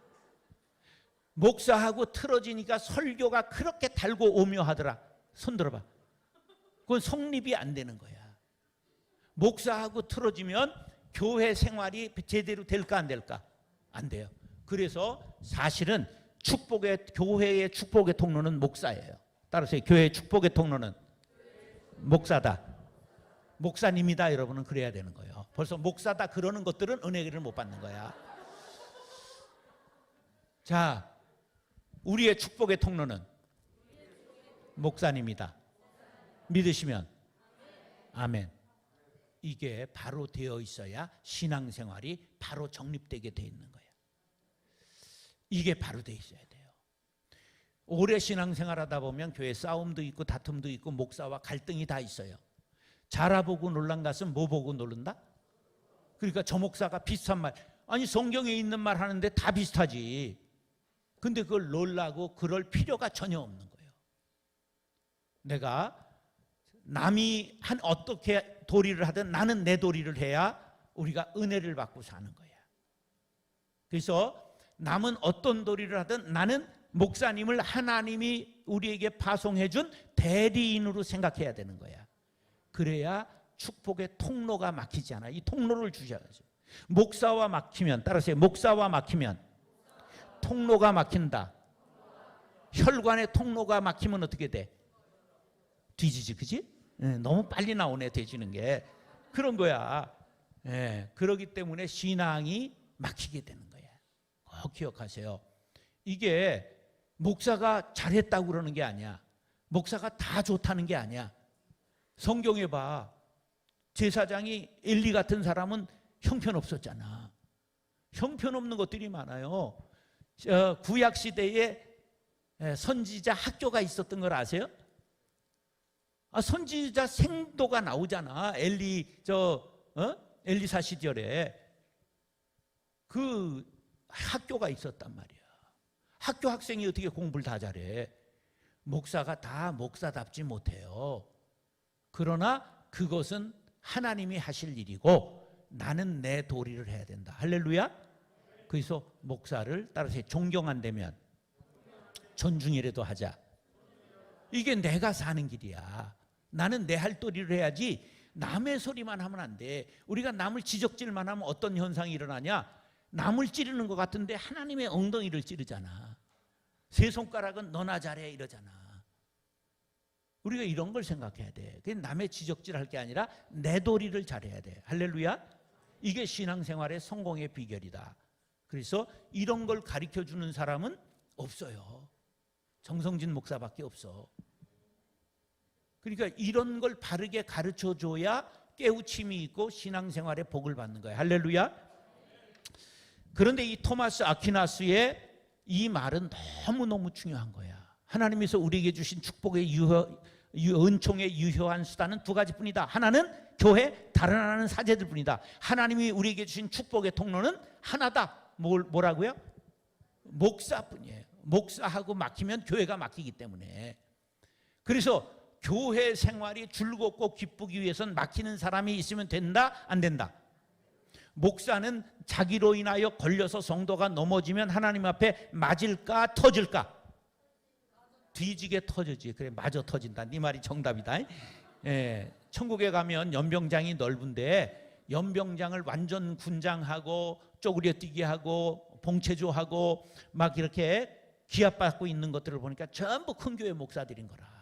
목사하고 틀어지니까 설교가 그렇게 달고 오묘하더라. 손 들어봐. 그건 성립이 안 되는 거야. 목사하고 틀어지면 교회 생활이 제대로 될까 안 될까? 안 돼요. 그래서 사실은 교회의 축복의 통로는 목사예요. 따라서 교회의 축복의 통로는 목사다. 목사님이다. 여러분은 그래야 되는 거예요. 벌써 목사다 그러는 것들은 은혜를 못 받는 거야. 자, 우리의 축복의 통로는 목사님이다. 믿으시면 아멘. 이게 바로 되어 있어야 신앙생활이 바로 정립되게 되어 있는 거예요. 이게 바로 되어 있어야 돼요. 오래 신앙생활하다 보면 교회 싸움도 있고 다툼도 있고 목사와 갈등이 다 있어요. 자라보고 놀란 것은 뭐 보고 놀른다? 그러니까 저 목사가 비슷한 말, 아니 성경에 있는 말 하는데 다 비슷하지. 근데 그걸 놀라고 그럴 필요가 전혀 없는 거예요. 내가 남이 어떻게 도리를 하든 나는 내 도리를 해야 우리가 은혜를 받고 사는 거야. 그래서 남은 어떤 도리를 하든 나는 목사님을 하나님이 우리에게 파송해 준 대리인으로 생각해야 되는 거야. 그래야 축복의 통로가 막히지 않아. 이 통로를 주셔야죠. 목사와 막히면, 따라서 목사와 막히면 통로가 막힌다. 혈관의 통로가 막히면 어떻게 돼? 뒤지지, 그지? 너무 빨리 나오네, 되지는 게. 그런 거야. 그러기 때문에 신앙이 막히게 되는 거야. 꼭 기억하세요. 이게 목사가 잘했다고 그러는 게 아니야. 목사가 다 좋다는 게 아니야. 성경에 봐. 제사장이 엘리 같은 사람은 형편없었잖아. 형편없는 것들이 많아요. 구약시대에 선지자 학교가 있었던 걸 아세요? 선지자 생도가 나오잖아. 엘리사 시절에 그 학교가 있었단 말이야. 학교 학생이 어떻게 공부를 다 잘해? 목사가 다 목사답지 못해요. 그러나 그것은 하나님이 하실 일이고 나는 내 도리를 해야 된다. 할렐루야. 그래서 목사를 따라서 존경한다면 존중이라도 하자. 이게 내가 사는 길이야. 나는 내 할 도리를 해야지 남의 소리만 하면 안 돼. 우리가 남을 지적질만 하면 어떤 현상이 일어나냐? 남을 찌르는 것 같은데 하나님의 엉덩이를 찌르잖아. 세 손가락은 너나 잘해 이러잖아. 우리가 이런 걸 생각해야 돼. 남의 지적질할 게 아니라 내 도리를 잘해야 돼. 할렐루야. 이게 신앙생활의 성공의 비결이다. 그래서 이런 걸 가르쳐주는 사람은 없어요. 정성진 목사밖에 없어. 그러니까 이런 걸 바르게 가르쳐줘야 깨우침이 있고 신앙생활의 복을 받는 거예요. 할렐루야. 그런데 이 토마스 아퀴나스의 이 말은 너무너무 중요한 거야. 하나님께서 우리에게 주신 축복의 은총의 유효한 수단은 두 가지뿐이다. 하나는 교회, 다른 하나는 사제들 뿐이다. 하나님이 우리에게 주신 축복의 통로는 하나다. 뭐라고요? 목사뿐이에요. 목사하고 막히면 교회가 막히기 때문에. 그래서 교회 생활이 즐겁고 기쁘기 위해서는 막히는 사람이 있으면 된다? 안 된다? 목사는 자기로 인하여 걸려서 성도가 넘어지면 하나님 앞에 맞을까 터질까? 뒤지게 터지지. 그래, 마저 터진다. 네 말이 정답이다. 예, 천국에 가면 연병장이 넓은데 연병장을 완전 군장하고 쪼그려 뛰게 하고 봉체조하고 막 이렇게 기합받고 있는 것들을 보니까 전부 큰 교회 목사들인 거라.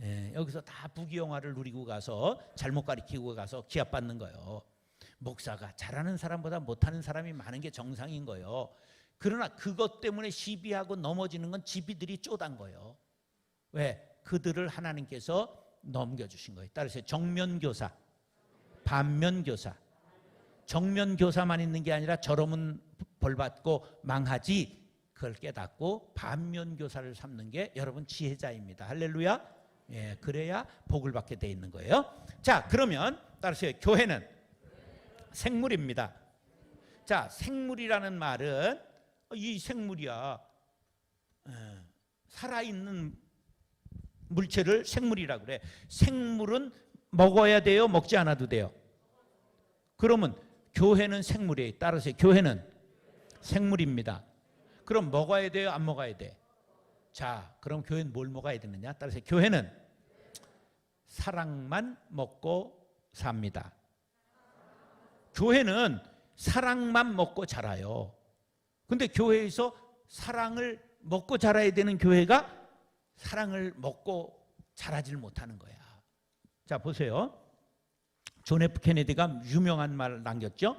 예, 여기서 다 부귀영화를 누리고 가서 잘못 가리키고 가서 기합받는 거예요. 목사가 잘하는 사람보다 못하는 사람이 많은 게 정상인 거예요. 그러나 그것 때문에 시비하고 넘어지는 건 지비들이 쪼단 거예요. 왜? 그들을 하나님께서 넘겨주신 거예요. 따라서 정면교사, 반면교사. 정면교사만 있는 게 아니라 저러면 벌받고 망하지, 그걸 깨닫고 반면교사를 삼는 게 여러분 지혜자입니다. 할렐루야. 예, 그래야 복을 받게 돼 있는 거예요. 자, 그러면 따라서 교회는 생물입니다. 자, 생물이라는 말은 이 생물이야. 살아있는 물체를 생물이라고 그래. 생물은 먹어야 돼요? 먹지 않아도 돼요? 그러면 교회는 생물이에요. 따라서 교회는 생물입니다. 그럼 먹어야 돼요? 안 먹어야 돼? 자, 그럼 교회는 뭘 먹어야 되느냐? 따라서 교회는 사랑만 먹고 삽니다. 교회는 사랑만 먹고 자라요. 근데 교회에서 사랑을 먹고 자라야 되는 교회가 사랑을 먹고 자라질 못하는 거야. 자, 보세요. 존 F 케네디가 유명한 말을 남겼죠.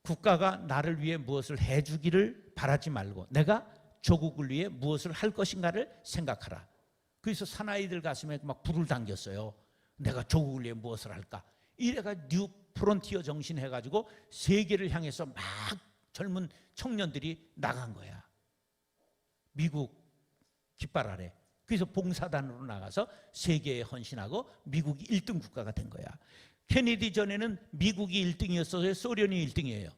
국가가 나를 위해 무엇을 해주기를 바라지 말고 내가 조국을 위해 무엇을 할 것인가를 생각하라. 그래서 사나이들 가슴에 막 불을 당겼어요. 내가 조국을 위해 무엇을 할까? 이래가 뉴 프론티어 정신 해가지고 세계를 향해서 막 젊은 청년들이 나간 거야. 미국 깃발 아래. 그래서 봉사단으로 나가서 세계에 헌신하고 미국이 1등 국가가 된 거야. 케네디 전에는 미국이 1등이었어요? 소련이 1등이에요?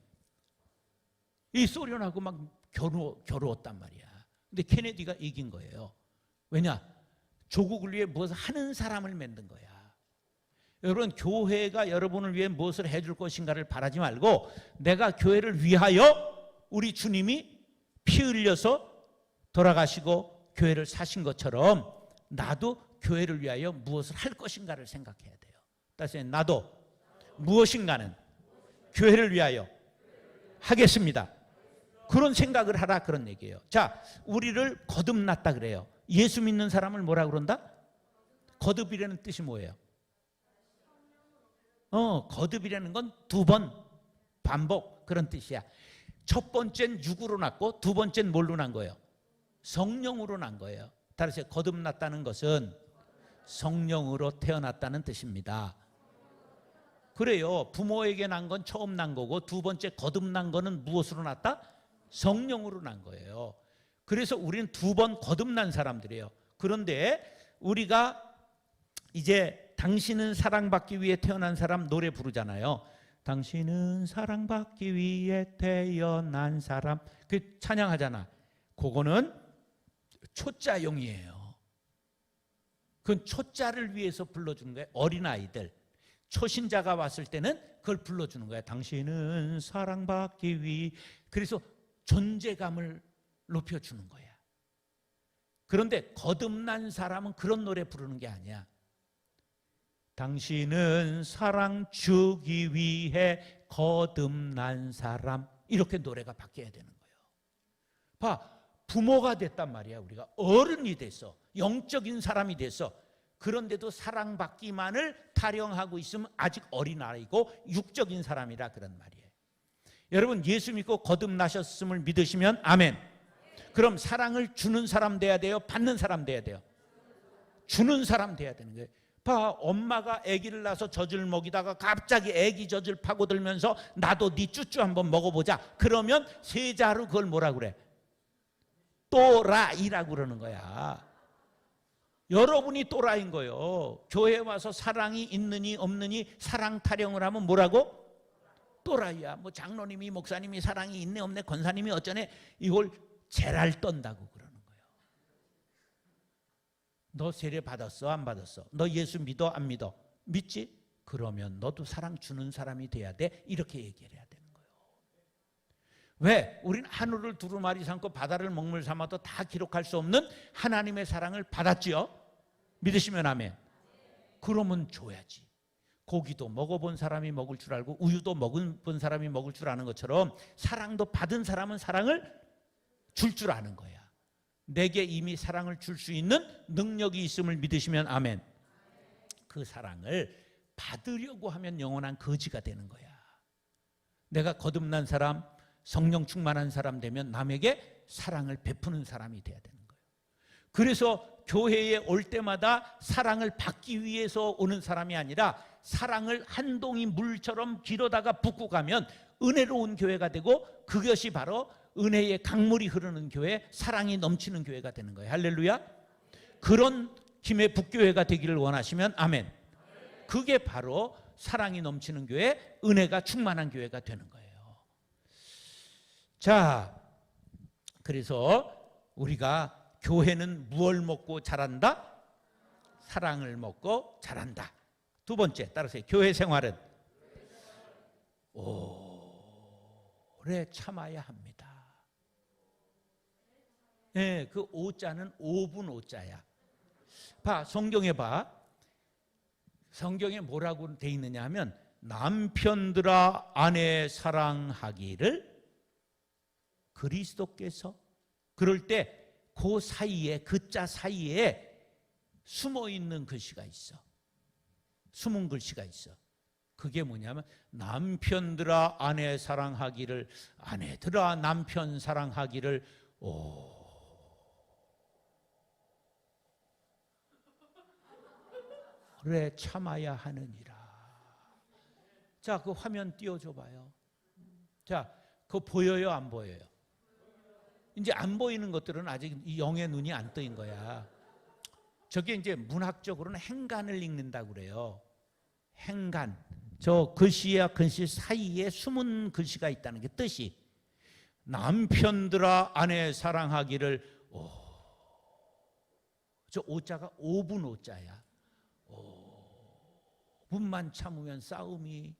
이 소련하고 막 겨루었단 말이야. 근데 케네디가 이긴 거예요. 왜냐? 조국을 위해 무엇을 하는 사람을 만든 거야. 여러분, 교회가 여러분을 위해 무엇을 해줄 것인가를 바라지 말고 내가 교회를 위하여 우리 주님이 피 흘려서 돌아가시고 교회를 사신 것처럼 나도 교회를 위하여 무엇을 할 것인가를 생각해야 돼요. 따라서 나도 무엇인가는 교회를 위하여 하겠습니다. 그런 생각을 하라, 그런 얘기예요. 자, 우리를 거듭났다 그래요. 예수 믿는 사람을 뭐라 그런다? 거듭이라는 뜻이 뭐예요? 거듭이라는 건 두 번 반복, 그런 뜻이야. 첫 번째는 육으로 났고 두 번째는 뭘로 난 거예요? 성령으로 난 거예요. 따라서 거듭났다는 것은 성령으로 태어났다는 뜻입니다. 그래요. 부모에게 난 건 처음 난 거고 두 번째 거듭난 거는 무엇으로 났다? 성령으로 난 거예요. 그래서 우리는 두 번 거듭난 사람들이에요. 그런데 우리가 이제 당신은 사랑받기 위해 태어난 사람 노래 부르잖아요. 당신은 사랑받기 위해 태어난 사람, 그 찬양하잖아. 그거는 초자용이에요. 그건 초자를 위해서 불러주는 거예요. 어린아이들, 초신자가 왔을 때는 그걸 불러주는 거예요. 당신은 사랑받기 위해. 그래서 존재감을 높여주는 거야. 그런데 거듭난 사람은 그런 노래 부르는 게 아니야. 당신은 사랑 주기 위해 거듭난 사람, 이렇게 노래가 바뀌어야 되는 거예요. 봐, 부모가 됐단 말이야. 우리가 어른이 됐어. 영적인 사람이 됐어. 그런데도 사랑받기만을 타령하고 있으면 아직 어린아이고 육적인 사람이라 그런 말이에요. 여러분, 예수 믿고 거듭나셨음을 믿으시면 아멘. 그럼 사랑을 주는 사람 돼야 돼요? 받는 사람 돼야 돼요? 주는 사람 돼야 되는 거예요. 봐, 엄마가 아기를 낳아서 젖을 먹이다가 갑자기 아기 젖을 파고들면서 나도 네 쭈쭈 한번 먹어보자. 그러면 세자로 그걸 뭐라 그래? 또라이라고 그러는 거야. 여러분이 또라이인 거예요. 교회에 와서 사랑이 있느니 없느니 사랑 타령을 하면 뭐라고? 또라이야. 뭐 장로님이 목사님이 사랑이 있네 없네 권사님이 어쩌네, 이걸 제랄 떤다고 그러는 거예요. 너 세례 받았어? 안 받았어? 너 예수 믿어? 안 믿어? 믿지? 그러면 너도 사랑 주는 사람이 돼야 돼. 이렇게 얘기를 해야 되는 거예요. 왜? 우린 하늘을 두루마리 삼고 바다를 먹물 삼아도 다 기록할 수 없는 하나님의 사랑을 받았지요. 믿으시면 아멘. 그러면 줘야지. 고기도 먹어본 사람이 먹을 줄 알고 우유도 먹어본 사람이 먹을 줄 아는 것처럼 사랑도 받은 사람은 사랑을 줄 줄 아는 거야. 내게 이미 사랑을 줄 수 있는 능력이 있음을 믿으시면 아멘. 그 사랑을 받으려고 하면 영원한 거지가 되는 거야. 내가 거듭난 사람, 성령 충만한 사람 되면 남에게 사랑을 베푸는 사람이 돼야 되는 거예요. 그래서 교회에 올 때마다 사랑을 받기 위해서 오는 사람이 아니라 사랑을 한 동이 물처럼 길어다가 붓고 가면 은혜로운 교회가 되고 그것이 바로 은혜의 강물이 흐르는 교회, 사랑이 넘치는 교회가 되는 거예요. 할렐루야. 그런 김해 북교회가 되기를 원하시면 아멘. 그게 바로 사랑이 넘치는 교회, 은혜가 충만한 교회가 되는 거예요. 자, 그래서 우리가 교회는 무엇을 먹고 자란다? 사랑을 먹고 자란다. 두 번째, 따라서 교회 생활은 오래 참아야 합니다. 네, 그 오자는 5분 오자야. 봐, 성경에 봐. 성경에 뭐라고 돼 있느냐 하면 남편들아 아내 사랑하기를 그리스도께서, 그럴 때 그 사이에, 그 자 사이에 숨어 있는 글씨가 있어. 숨은 글씨가 있어. 그게 뭐냐면 남편들아 아내 사랑하기를, 아내들아 남편 사랑하기를 오래 참아야 하느니라. 자, 그 화면 띄워줘 봐요. 자, 그거 보여요, 안 보여요? 이제 안 보이는 것들은 아직 이 영의 눈이 안 뜨인 거야. 저게 이제 문학적으로는 행간을 읽는다고 그래요. 행간. 저 글씨와 글씨 사이에 숨은 글씨가 있다는 게 뜻이. 남편들아 아내 사랑하기를 저 오자가 5분 오자야. 5분만 참으면 싸움이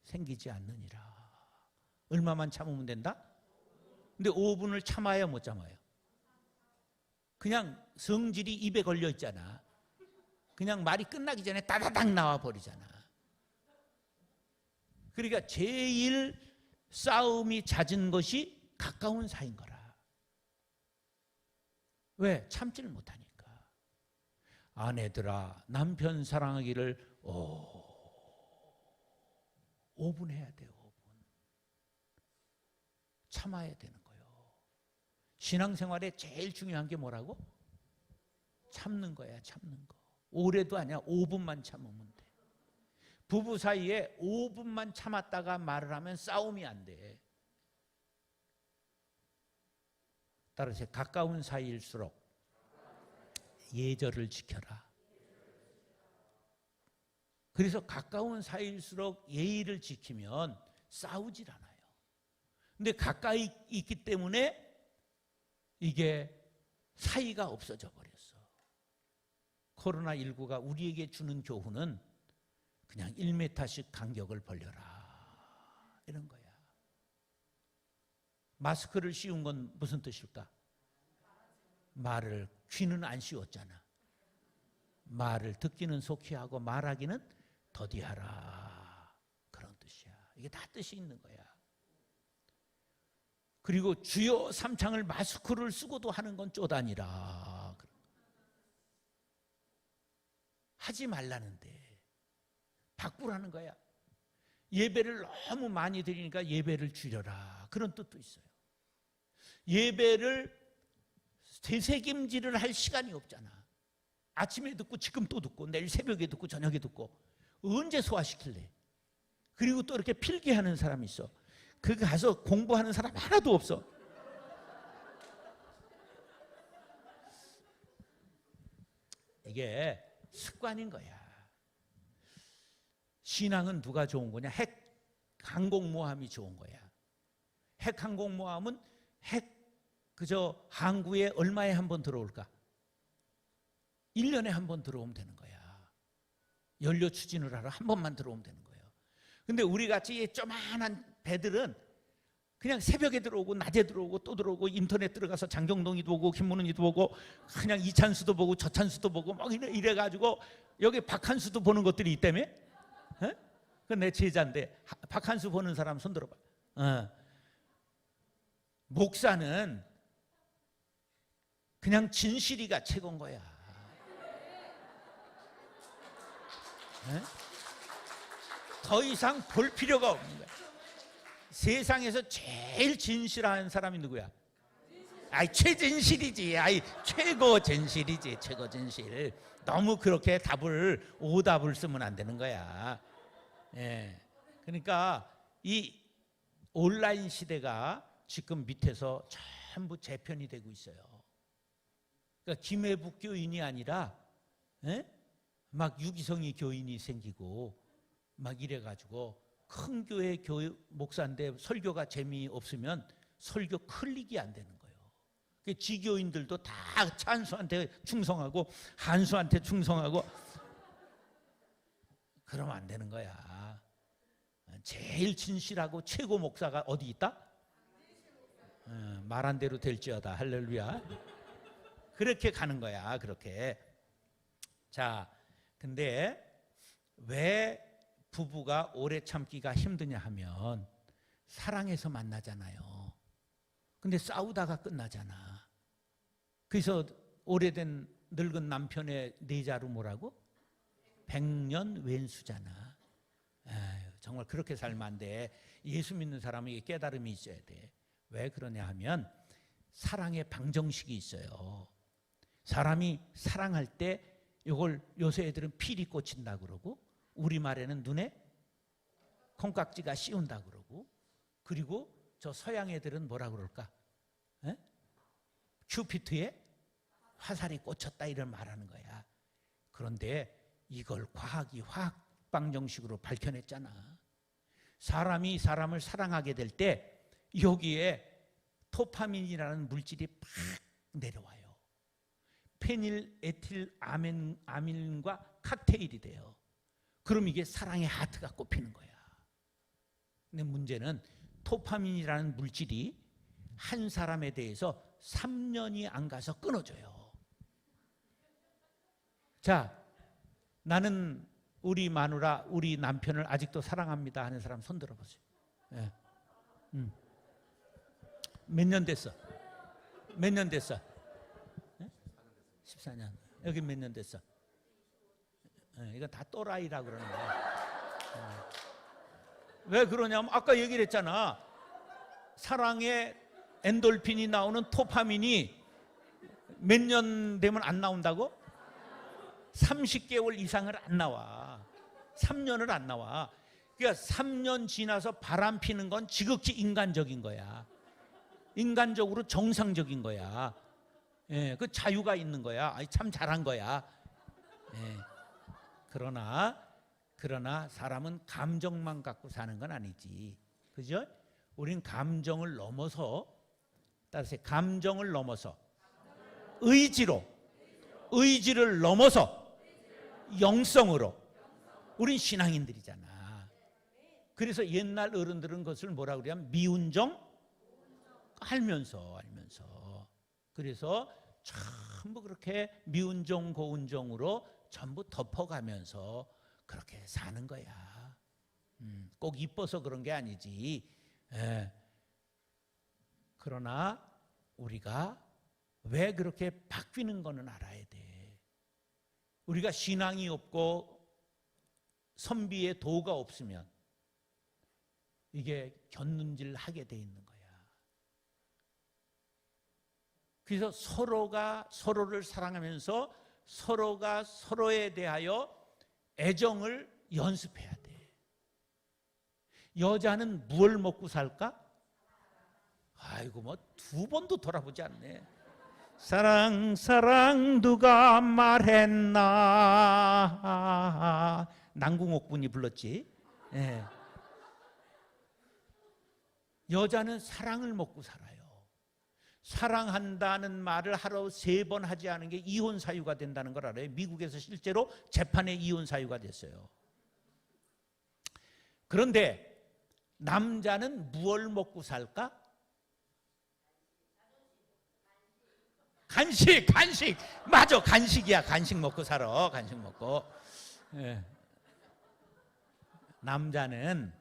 생기지 않느니라. 얼마만 참으면 된다? 근데 5분을 참아야 못 참아요. 그냥 성질이 입에 걸려 있잖아. 그냥 말이 끝나기 전에 따다닥 나와 버리잖아. 그러니까 제일 싸움이 잦은 것이 가까운 사이인 거라. 왜? 참지를 못하니까. 아내들아 남편 사랑하기를 5분 해야 돼요. 5분. 참아야 되는 거예요. 신앙생활에 제일 중요한 게 뭐라고? 참는 거야. 참는 거. 오래도 아니야. 5분만 참으면 돼. 부부 사이에 5분만 참았다가 말을 하면 싸움이 안 돼. 따라서 가까운 사이일수록 예절을 지켜라. 그래서 가까운 사이일수록 예의를 지키면 싸우질 않아요. 근데 가까이 있기 때문에 이게 사이가 없어져 버렸어. 코로나19가 우리에게 주는 교훈은 그냥 1m씩 간격을 벌려라, 이런 거야. 마스크를 씌운 건 무슨 뜻일까? 말을, 귀는 안 씌웠잖아. 말을 듣기는 속히 하고 말하기는 더디하라, 그런 뜻이야. 이게 다 뜻이 있는 거야. 그리고 주여 삼창을 마스크를 쓰고도 하는 건 쪼다니라. 하지 말라는데 바꾸라는 거야. 예배를 너무 많이 드리니까 예배를 줄여라, 그런 뜻도 있어요. 예배를 되새김질을 할 시간이 없잖아. 아침에 듣고 지금 또 듣고 내일 새벽에 듣고 저녁에 듣고 언제 소화시킬래? 그리고 또 이렇게 필기하는 사람이 있어. 그 가서 공부하는 사람 하나도 없어. 이게 습관인 거야. 신앙은 누가 좋은 거냐? 핵 항공모함이 좋은 거야. 핵 항공모함은 핵 그저 항구에 얼마에 한 번 들어올까? 1년에 한 번 들어오면 되는 거야. 연료 추진을 하러 한 번만 들어오면 되는 거예요. 근데 우리 같이 조만한 배들은 그냥 새벽에 들어오고 낮에 들어오고 또 들어오고 인터넷 들어가서 장경동이도 보고 김문은이도 보고 그냥 이찬수도 보고 저찬수도 보고 막 이래가지고 여기 박한수도 보는 것들이 있다며? 그 내 제자인데 박한수 보는 사람 손 들어봐. 목사는 그냥 진실이가 최고인 거야. 더 이상 볼 필요가 없는 거야. 세상에서 제일 진실한 사람이 누구야? 아이, 최진실이지. 아이, 최고 진실이지. 최고 진실. 너무 그렇게 오답을 쓰면 안 되는 거야. 예. 그러니까 이 온라인 시대가 지금 밑에서 전부 재편이 되고 있어요. 그러니까 김해북 교인이 아니라 막 유기성이 교인이 생기고 막 이래가지고 큰 교회 목사인데 설교가 재미없으면 설교 클릭이 안 되는 거예요. 지교인들도 다 찬수한테 충성하고 한수한테 충성하고 그러면 안 되는 거야. 제일 진실하고 최고 목사가 어디 있다? 말한 대로 될지어다. 할렐루야. 그렇게 가는 거야. 그렇게. 자, 근데 왜 부부가 오래 참기가 힘드냐 하면 사랑해서 만나잖아요. 근데 싸우다가 끝나잖아. 그래서 오래된 늙은 남편의 내자로 뭐라고? 백년 왼수잖아. 에휴, 정말 그렇게 살면 안 돼. 예수 믿는 사람에게 깨달음이 있어야 돼. 왜 그러냐 하면 사랑의 방정식이 있어요. 사람이 사랑할 때 이걸 요새 애들은 필이 꽂힌다 그러고 우리말에는 눈에 콩깍지가 씌운다 그러고 그리고 저 서양 애들은 뭐라 그럴까? 큐피트에 화살이 꽂혔다 이런 말하는 거야. 그런데 이걸 과학이 화학 방정식으로 밝혀냈잖아. 사람이 사람을 사랑하게 될 때 여기에 도파민이라는 물질이 팍 내려와요. 페닐에틸 아민과 칵테일이 돼요. 그럼 이게 사랑의 하트가 꼽히는 거야. 근데 문제는 도파민이라는 물질이 한 사람에 대해서 3년이 안 가서 끊어져요. 자, 나는 우리 마누라, 우리 남편을 아직도 사랑합니다 하는 사람 손 들어보세요. 예. 몇 년 됐어? 몇 년 됐어? 예? 14년. 여기 몇 년 됐어? 예, 이건 다 또라이라 그러는 거야. 왜 그러냐면 아까 얘기를 했잖아. 사랑에 엔돌핀이 나오는 도파민이 몇 년 되면 안 나온다고? 30개월 이상을 안 나와. 3년을 안 나와. 그러니까 3년 지나서 바람 피는 건 지극히 인간적인 거야. 인간적으로 정상적인 거야. 예, 그 자유가 있는 거야. 아니, 참 잘한 거야. 예. 그러나 사람은 감정만 갖고 사는 건 아니지. 그죠? 우린 감정을 넘어서, 따라서 감정을 넘어서 의지를 넘어서 영성으로 우린 신앙인들이잖아. 그래서 옛날 어른들은 그것을 뭐라 그러냐면 미운정 알면서 그래서 전부 그렇게 미운정 고운정으로 전부 덮어가면서 그렇게 사는 거야. 꼭 이뻐서 그런 게 아니지. 예. 그러나 우리가 왜 그렇게 바뀌는 거는 알아야 돼. 우리가 신앙이 없고 선비의 도가 없으면 이게 곁눈질 하게 돼 있는 거야. 그래서 서로가 서로를 사랑하면서 서로가 서로에 대하여 애정을 연습해야 돼. 여자는 무엇을 먹고 살까? 아이고 뭐 두 번도 돌아보지 않네. 사랑 누가 말했나. 남궁옥분이 불렀지. 예. 여자는 사랑을 먹고 살아요. 사랑한다는 말을 하루 3번 하지 않은 게 이혼 사유가 된다는 걸 알아요. 미국에서 실제로 재판에 이혼 사유가 됐어요. 그런데 남자는 무엇을 먹고 살까? 간식. 맞아, 간식이야. 간식 먹고 살아. 간식 먹고. 예. 남자는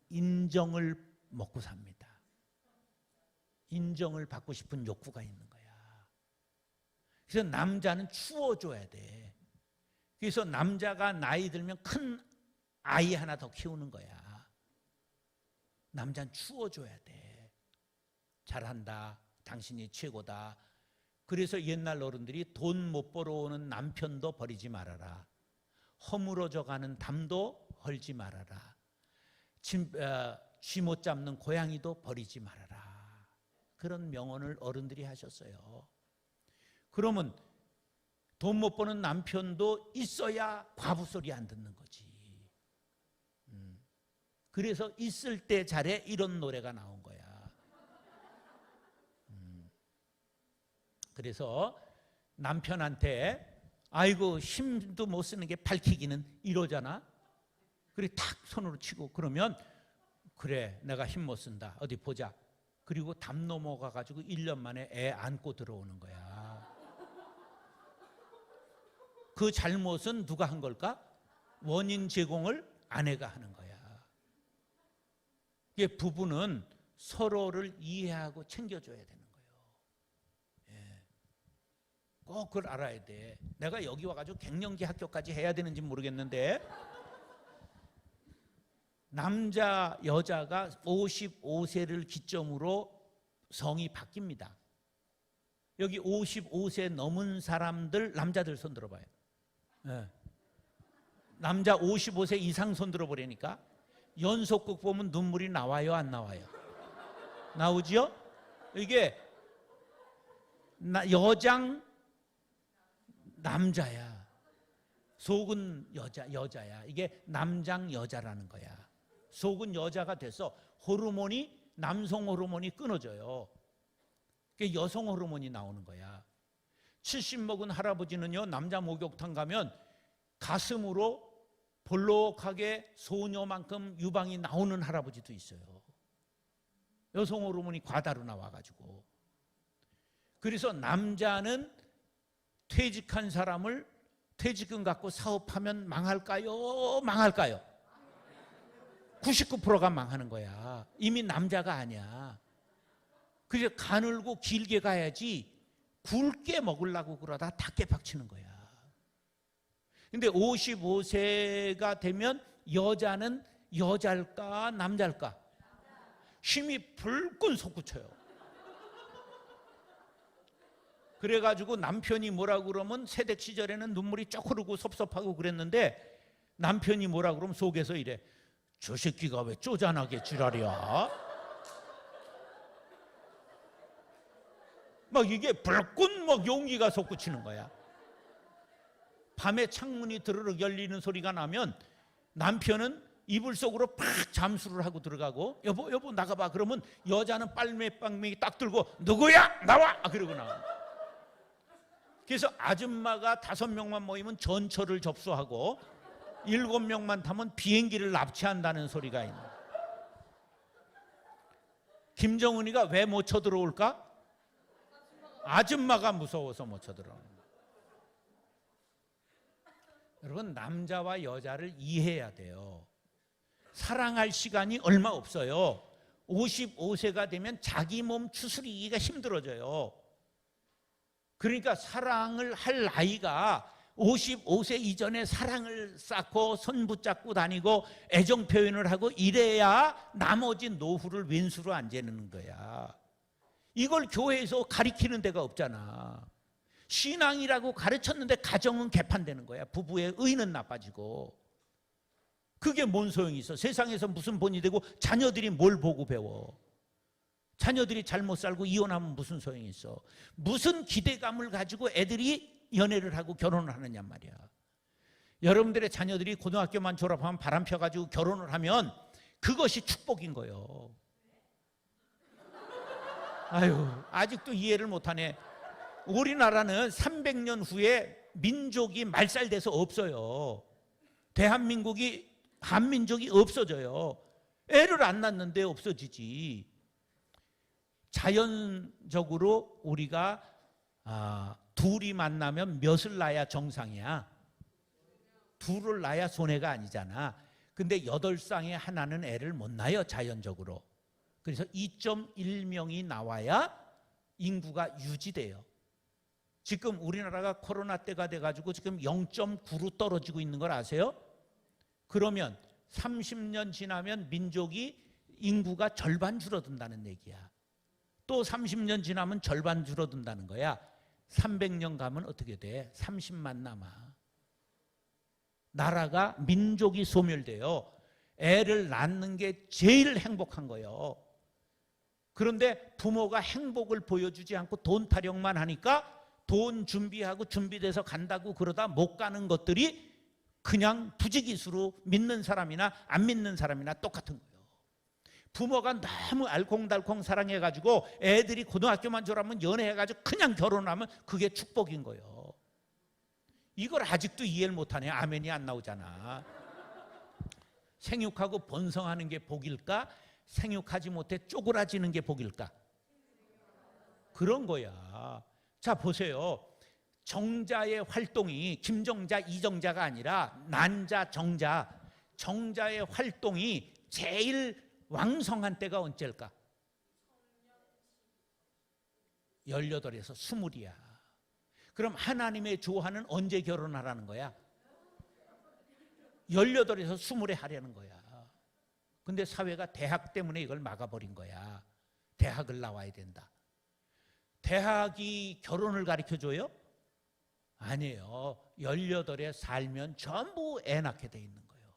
인정을 먹고 삽니다. 인정을 받고 싶은 욕구가 있는 거야. 그래서 남자는 추워줘야 돼. 그래서 남자가 나이 들면 큰 아이 하나 더 키우는 거야. 남자는 추워줘야 돼. 잘한다. 당신이 최고다. 그래서 옛날 어른들이 돈 못 벌어오는 남편도 버리지 말아라. 허물어져 가는 담도 헐지 말아라. 쥐 못 잡는 고양이도 버리지 말아라. 그런 명언을 어른들이 하셨어요. 그러면 돈 못 버는 남편도 있어야 과부 소리 안 듣는 거지. 그래서 있을 때 잘해 이런 노래가 나온 거야. 그래서 남편한테 아이고 힘도 못 쓰는 게 밝히기는 이러잖아. 그리고 탁 손으로 치고 그러면 그래 내가 힘 못 쓴다 어디 보자. 그리고 담 넘어가 가지고 1년 만에 애 안고 들어오는 거야. 그 잘못은 누가 한 걸까? 원인 제공을 아내가 하는 거야. 이게 부부는 서로를 이해하고 챙겨줘야 되는 거예요. 예. 꼭 그걸 알아야 돼. 내가 여기 와가지고 갱년기 학교까지 해야 되는지 모르겠는데 남자 여자가 55세를 기점으로 성이 바뀝니다. 여기 55세 넘은 사람들 남자들 손 들어봐요. 네. 남자 55세 이상 손 들어보려니까 연속극 보면 눈물이 나와요 안 나와요? 나오지요? 이게 여장 남자야. 속은 여자야. 이게 남장 여자라는 거야. 속은 여자가 돼서 호르몬이 남성 호르몬이 끊어져요. 그게 여성 호르몬이 나오는 거야. 70 먹은 할아버지는요 남자 목욕탕 가면 가슴으로 볼록하게 소녀만큼 유방이 나오는 할아버지도 있어요. 여성 호르몬이 과다로 나와가지고. 그래서 남자는 퇴직한 사람을 퇴직금 갖고 사업하면 망할까요? 망할까요? 99%가 망하는 거야. 이미 남자가 아니야. 그래서 가늘고 길게 가야지 굵게 먹으려고 그러다 다 깨박치는 거야. 근데 55세가 되면 여자는 여자일까 남자일까? 힘이 불끈 솟구쳐요. 그래가지고 남편이 뭐라고 그러면 새댁 시절에는 눈물이 쩍 흐르고 섭섭하고 그랬는데 남편이 뭐라고 그러면 속에서 이래. 저 새끼가 왜 쪼잔하게 지랄이야? 막 이게 불끈 막 용기가 솟구치는 거야. 밤에 창문이 드르륵 열리는 소리가 나면 남편은 이불 속으로 팍 잠수를 하고 들어가고 여보 나가봐. 그러면 여자는 빨매빵맹이 딱 들고 누구야? 나와! 그러고 나와. 그래서 아줌마가 5명만 모이면 전철을 접수하고 7명만 타면 비행기를 납치한다는 소리가 있는. 김정은이가 왜 못 쳐들어올까? 아줌마가 무서워서 못 쳐들어오는 거야. 여러분 남자와 여자를 이해해야 돼요. 사랑할 시간이 얼마 없어요. 55세가 되면 자기 몸 추스리기가 힘들어져요. 그러니까 사랑을 할 나이가 55세 이전에 사랑을 쌓고 손 붙잡고 다니고 애정 표현을 하고 이래야 나머지 노후를 왼수로 안 재는 거야. 이걸 교회에서 가르치는 데가 없잖아. 신앙이라고 가르쳤는데 가정은 개판되는 거야. 부부의 의는 나빠지고. 그게 뭔 소용이 있어? 세상에서 무슨 본이 되고 자녀들이 뭘 보고 배워? 자녀들이 잘못 살고 이혼하면 무슨 소용이 있어? 무슨 기대감을 가지고 애들이 연애를 하고 결혼을 하느냐 말이야. 여러분들의 자녀들이 고등학교만 졸업하면 바람 펴가지고 결혼을 하면 그것이 축복인 거예요. 아유, 아직도 이해를 못하네. 우리나라는 300년 후에 민족이 말살돼서 없어요. 대한민국이 한민족이 없어져요. 애를 안 낳는데 없어지지. 자연적으로 우리가 둘이 만나면 몇을 낳아야 정상이야? 둘을 낳아야 손해가 아니잖아. 근데 8쌍에 하나는 애를 못 낳아요, 자연적으로. 그래서 2.1명이 나와야 인구가 유지돼요. 지금 우리나라가 코로나 때가 돼가지고 지금 0.9로 떨어지고 있는 걸 아세요? 그러면 30년 지나면 민족이 인구가 절반 줄어든다는 얘기야. 또 30년 지나면 절반 줄어든다는 거야. 300년 가면 어떻게 돼? 30만 남아. 나라가 민족이 소멸돼요. 애를 낳는 게 제일 행복한 거예요. 그런데 부모가 행복을 보여주지 않고 돈 타령만 하니까 돈 준비하고 준비돼서 간다고 그러다 못 가는 것들이 그냥 부지기수로 믿는 사람이나 안 믿는 사람이나 똑같은 거예요. 부모가 너무 알콩달콩 사랑해가지고 애들이 고등학교만 졸업하면 연애해가지고 그냥 결혼하면 그게 축복인 거예요. 이걸 아직도 이해를 못하네. 아멘이 안 나오잖아. 생육하고 번성하는 게 복일까? 생육하지 못해 쪼그라지는 게 복일까? 그런 거야. 자, 보세요. 정자의 활동이 김정자, 이정자가 아니라 난자, 정자. 정자의 활동이 제일 왕성한 때가 언제일까? 18에서 20이야. 그럼 하나님의 조화는 언제 결혼하라는 거야? 18에서 20에 하려는 거야. 근데 사회가 대학 때문에 이걸 막아버린 거야. 대학을 나와야 된다. 대학이 결혼을 가르쳐줘요? 아니에요. 18에 살면 전부 애 낳게 돼 있는 거예요.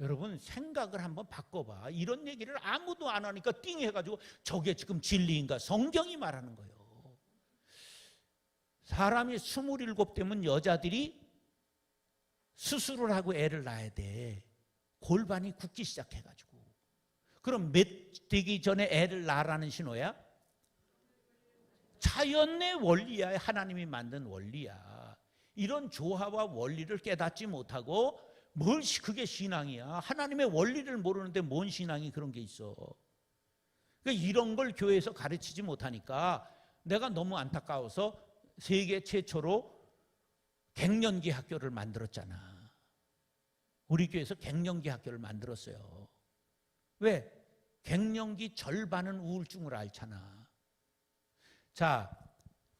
여러분 생각을 한번 바꿔봐. 이런 얘기를 아무도 안 하니까 띵 해가지고 저게 지금 진리인가? 성경이 말하는 거예요. 사람이 27 되면 여자들이 수술을 하고 애를 낳아야 돼. 골반이 굳기 시작해가지고. 그럼 몇 되기 전에 애를 낳으라는 신호야? 자연의 원리야. 하나님이 만든 원리야. 이런 조화와 원리를 깨닫지 못하고 뭘 그게 신앙이야. 하나님의 원리를 모르는데 뭔 신앙이 그런 게 있어. 그러니까 이런 걸 교회에서 가르치지 못하니까 내가 너무 안타까워서 세계 최초로 갱년기 학교를 만들었잖아. 우리 교회에서 갱년기 학교를 만들었어요. 왜? 갱년기 절반은 우울증을 앓잖아. 자,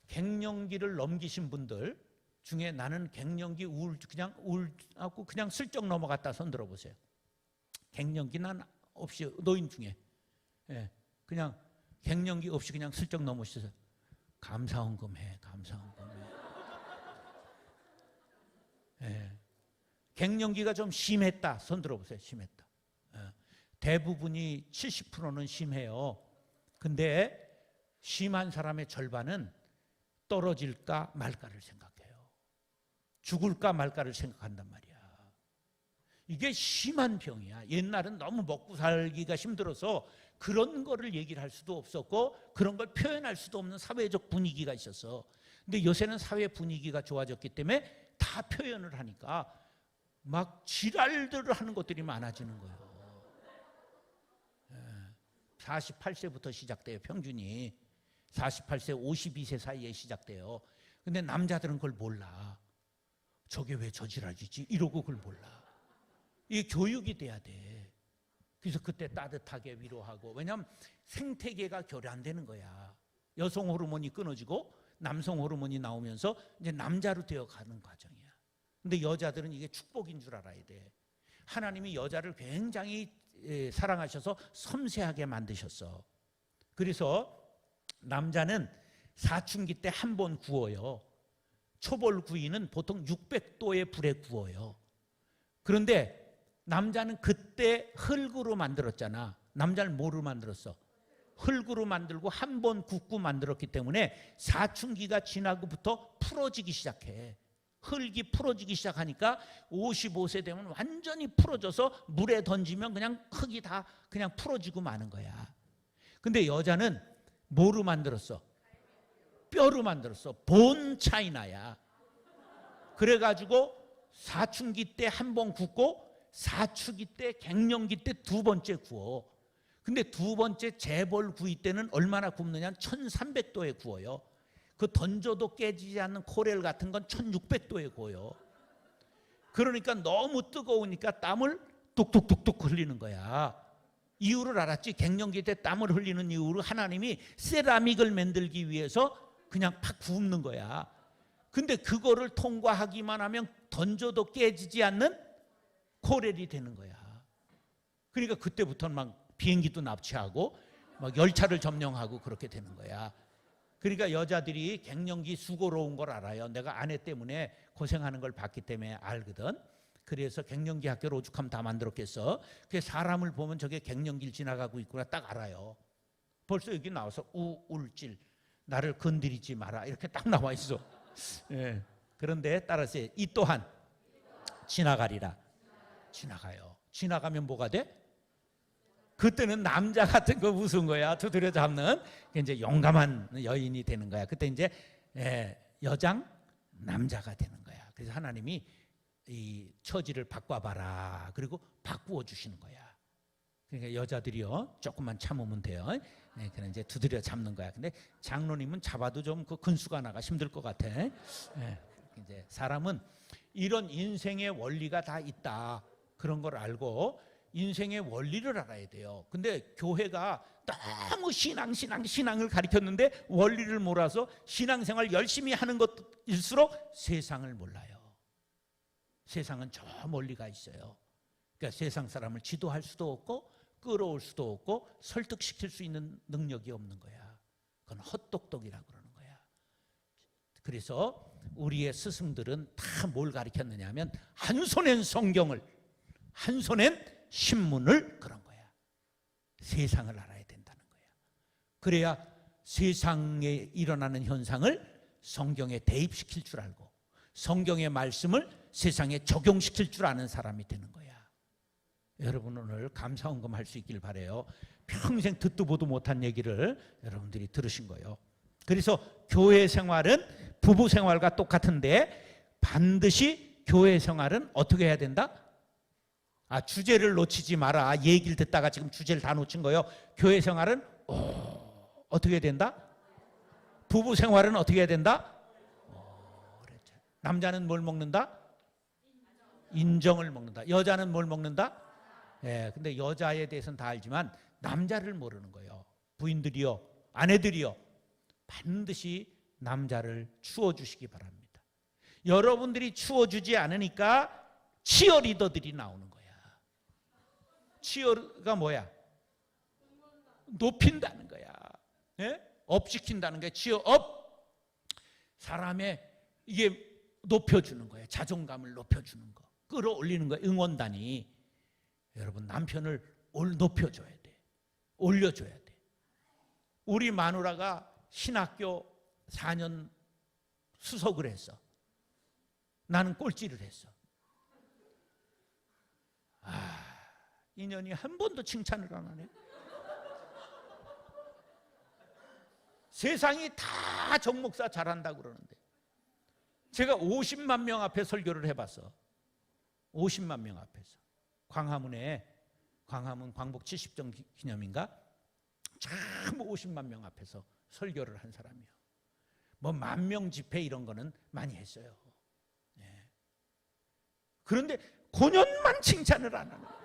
갱년기를 넘기신 분들 중에 나는 갱년기 우울하고 그냥 슬쩍 넘어갔다 손 들어보세요. 갱년기 난 없이 노인 중에 그냥 갱년기 없이 그냥 슬쩍 넘으셔서 감사헌금 해, 감사헌금 해. 갱년기가 좀 심했다 손 들어보세요. 심했다. 대부분이 70%는 심해요. 근데 심한 사람의 절반은 떨어질까 말까를 생각해요. 죽을까 말까를 생각한단 말이야. 이게 심한 병이야. 옛날은 너무 먹고 살기가 힘들어서 그런 거를 얘기를 할 수도 없었고 그런 걸 표현할 수도 없는 사회적 분위기가 있었어. 근데 요새는 사회 분위기가 좋아졌기 때문에 다 표현을 하니까 막 지랄들을 하는 것들이 많아지는 거예요. 48세부터 시작돼요. 평균이 48세 52세 사이에 시작돼요. 근데 남자들은 그걸 몰라. 저게 왜 저지랄이지? 이러고 그걸 몰라. 이게 교육이 돼야 돼. 그래서 그때 따뜻하게 위로하고. 왜냐하면 생태계가 교란되는 거야. 여성 호르몬이 끊어지고 남성 호르몬이 나오면서 이제 남자로 되어가는 과정이야. 근데 여자들은 이게 축복인 줄 알아야 돼. 하나님이 여자를 굉장히 사랑하셔서 섬세하게 만드셨어. 그래서 남자는 사춘기 때 한 번 구워요. 초벌 구이는 보통 600도의 불에 구워요. 그런데 남자는 그때 흙으로 만들었잖아. 남자는 뭐로 만들었어? 흙으로 만들고 한 번 굽고 만들었기 때문에 사춘기가 지나고부터 풀어지기 시작해. 흙이 풀어지기 시작하니까 55세 되면 완전히 풀어져서 물에 던지면 그냥 흙이 다 그냥 풀어지고 마는 거야. 근데 여자는 뭐로 만들었어? 뼈로 만들었어. 본 차이나야. 그래가지고 사춘기 때 한 번 굽고 사춘기 때 갱년기 때 두 번째 구워. 근데 두 번째 재벌 구이 때는 얼마나 굽느냐? 1300도에 구워요. 그 던져도 깨지지 않는 코렐 같은 건 1600도에 구워요. 그러니까 너무 뜨거우니까 땀을 뚝뚝뚝뚝 흘리는 거야. 이유를 알았지? 갱년기 때 땀을 흘리는 이유로 하나님이 세라믹을 만들기 위해서 그냥 팍 굽는 거야. 근데 그거를 통과하기만 하면 던져도 깨지지 않는 코렐이 되는 거야. 그러니까 그때부터는 막 비행기도 납치하고 막 열차를 점령하고 그렇게 되는 거야. 그러니까 여자들이 갱년기 수고로운 걸 알아요. 내가 아내 때문에 고생하는 걸 봤기 때문에 알거든. 그래서 갱년기 학교를 오죽하면 다 만들었겠어. 그 사람을 보면 저게 갱년기를 지나가고 있구나 딱 알아요. 벌써 여기 나와서 우울질, 나를 건드리지 마라 이렇게 딱 나와 있어. 예. 그런데 따라서 이 또한 지나가리라. 지나가요. 지나가면 뭐가 돼? 그때는 남자 같은 거 무서운 거야. 두드려 잡는 이제 용감한 여인이 되는 거야. 그때 이제 여장 남자가 되는 거야. 그래서 하나님이 이 처지를 바꿔봐라. 그리고 바꾸어 주시는 거야. 그러니까 여자들이요 조금만 참으면 돼요. 네, 그냥 이제 두드려 잡는 거야. 근데 장로님은 잡아도 좀 그 근수가 나가 힘들 것 같아. 네, 이제 사람은 이런 인생의 원리가 다 있다. 그런 걸 알고 인생의 원리를 알아야 돼요. 근데 교회가 너무 신앙을 가르쳤는데 원리를 몰라서 신앙생활 열심히 하는 것일수록 세상을 몰라요. 세상은 저 멀리가 있어요. 그러니까 세상 사람을 지도할 수도 없고 끌어올 수도 없고 설득시킬 수 있는 능력이 없는 거야. 그건 헛똑똑이라고 그러는 거야. 그래서 우리의 스승들은 다 뭘 가르쳤느냐 하면 한 손엔 성경을 한 손엔 신문을 그런 거야. 세상을 알아야 된다는 거야. 그래야 세상에 일어나는 현상을 성경에 대입시킬 줄 알고 성경의 말씀을 세상에 적용시킬 줄 아는 사람이 되는 거야. 여러분 오늘 감사원금 할 수 있길 바라요. 평생 듣도 보도 못한 얘기를 여러분들이 들으신 거예요. 그래서 교회 생활은 부부 생활과 똑같은데 반드시 교회 생활은 어떻게 해야 된다? 주제를 놓치지 마라. 얘기를 듣다가 지금 주제를 다 놓친 거예요. 교회 생활은 어떻게 해야 된다? 부부 생활은 어떻게 해야 된다? 남자는 뭘 먹는다? 인정을 먹는다. 여자는 뭘 먹는다? 근데 여자에 대해서는 다 알지만 남자를 모르는 거예요. 부인들이요, 아내들이요, 반드시 남자를 추워주시기 바랍니다. 여러분들이 추워주지 않으니까 치어리더들이 나오는 거야. 치어가 뭐야? 높인다는 거야. 업시킨다는 거야. 치어업. 사람의 이게 높여주는 거예요. 자존감을 높여주는 거. 끌어올리는 거예요. 응원단이. 여러분 남편을 높여줘야 돼. 올려줘야 돼. 우리 마누라가 신학교 4년 수석을 했어. 나는 꼴찌를 했어. 인연이 한 번도 칭찬을 안 하네. 세상이 다 정 목사 잘한다고 그러는데 제가 50만 명 앞에 설교를 해봤어. 50만 명 앞에서 광화문 광복 70정 기념인가 참 50만 명 앞에서 설교를 한 사람이요. 뭐 10,000명 집회 이런 거는 많이 했어요. 그런데 고년만 칭찬을 안 하는 거예요.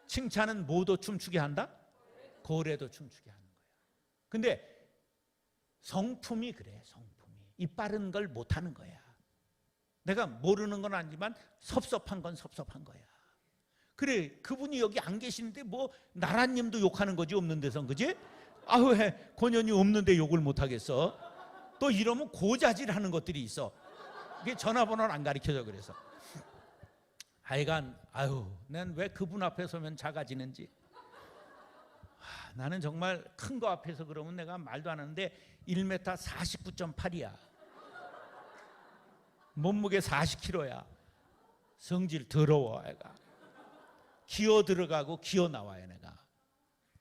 칭찬은 뭐도 춤추게 한다? 고래도 춤추게 하는 거야. 근데 성품이 그래. 성품이 이빠른 걸 못하는 거야. 내가 모르는 건 아니지만 섭섭한 건 섭섭한 거야. 그래 그분이 여기 안 계시는데 뭐 나라님도 욕하는 거지 없는 데선. 그지? 왜 권연이 없는데 욕을 못하겠어. 또 이러면 고자질하는 것들이 있어. 이게 전화번호를 안 가르쳐줘. 그래서 하여간 난 왜 그분 앞에 서면 작아지는지. 나는 정말 큰 거 앞에서 그러면 내가 말도 안 하는데 1m 49.8이야. 몸무게 40kg야. 성질 더러워. 애가 기어 들어가고 기어 나와요. 내가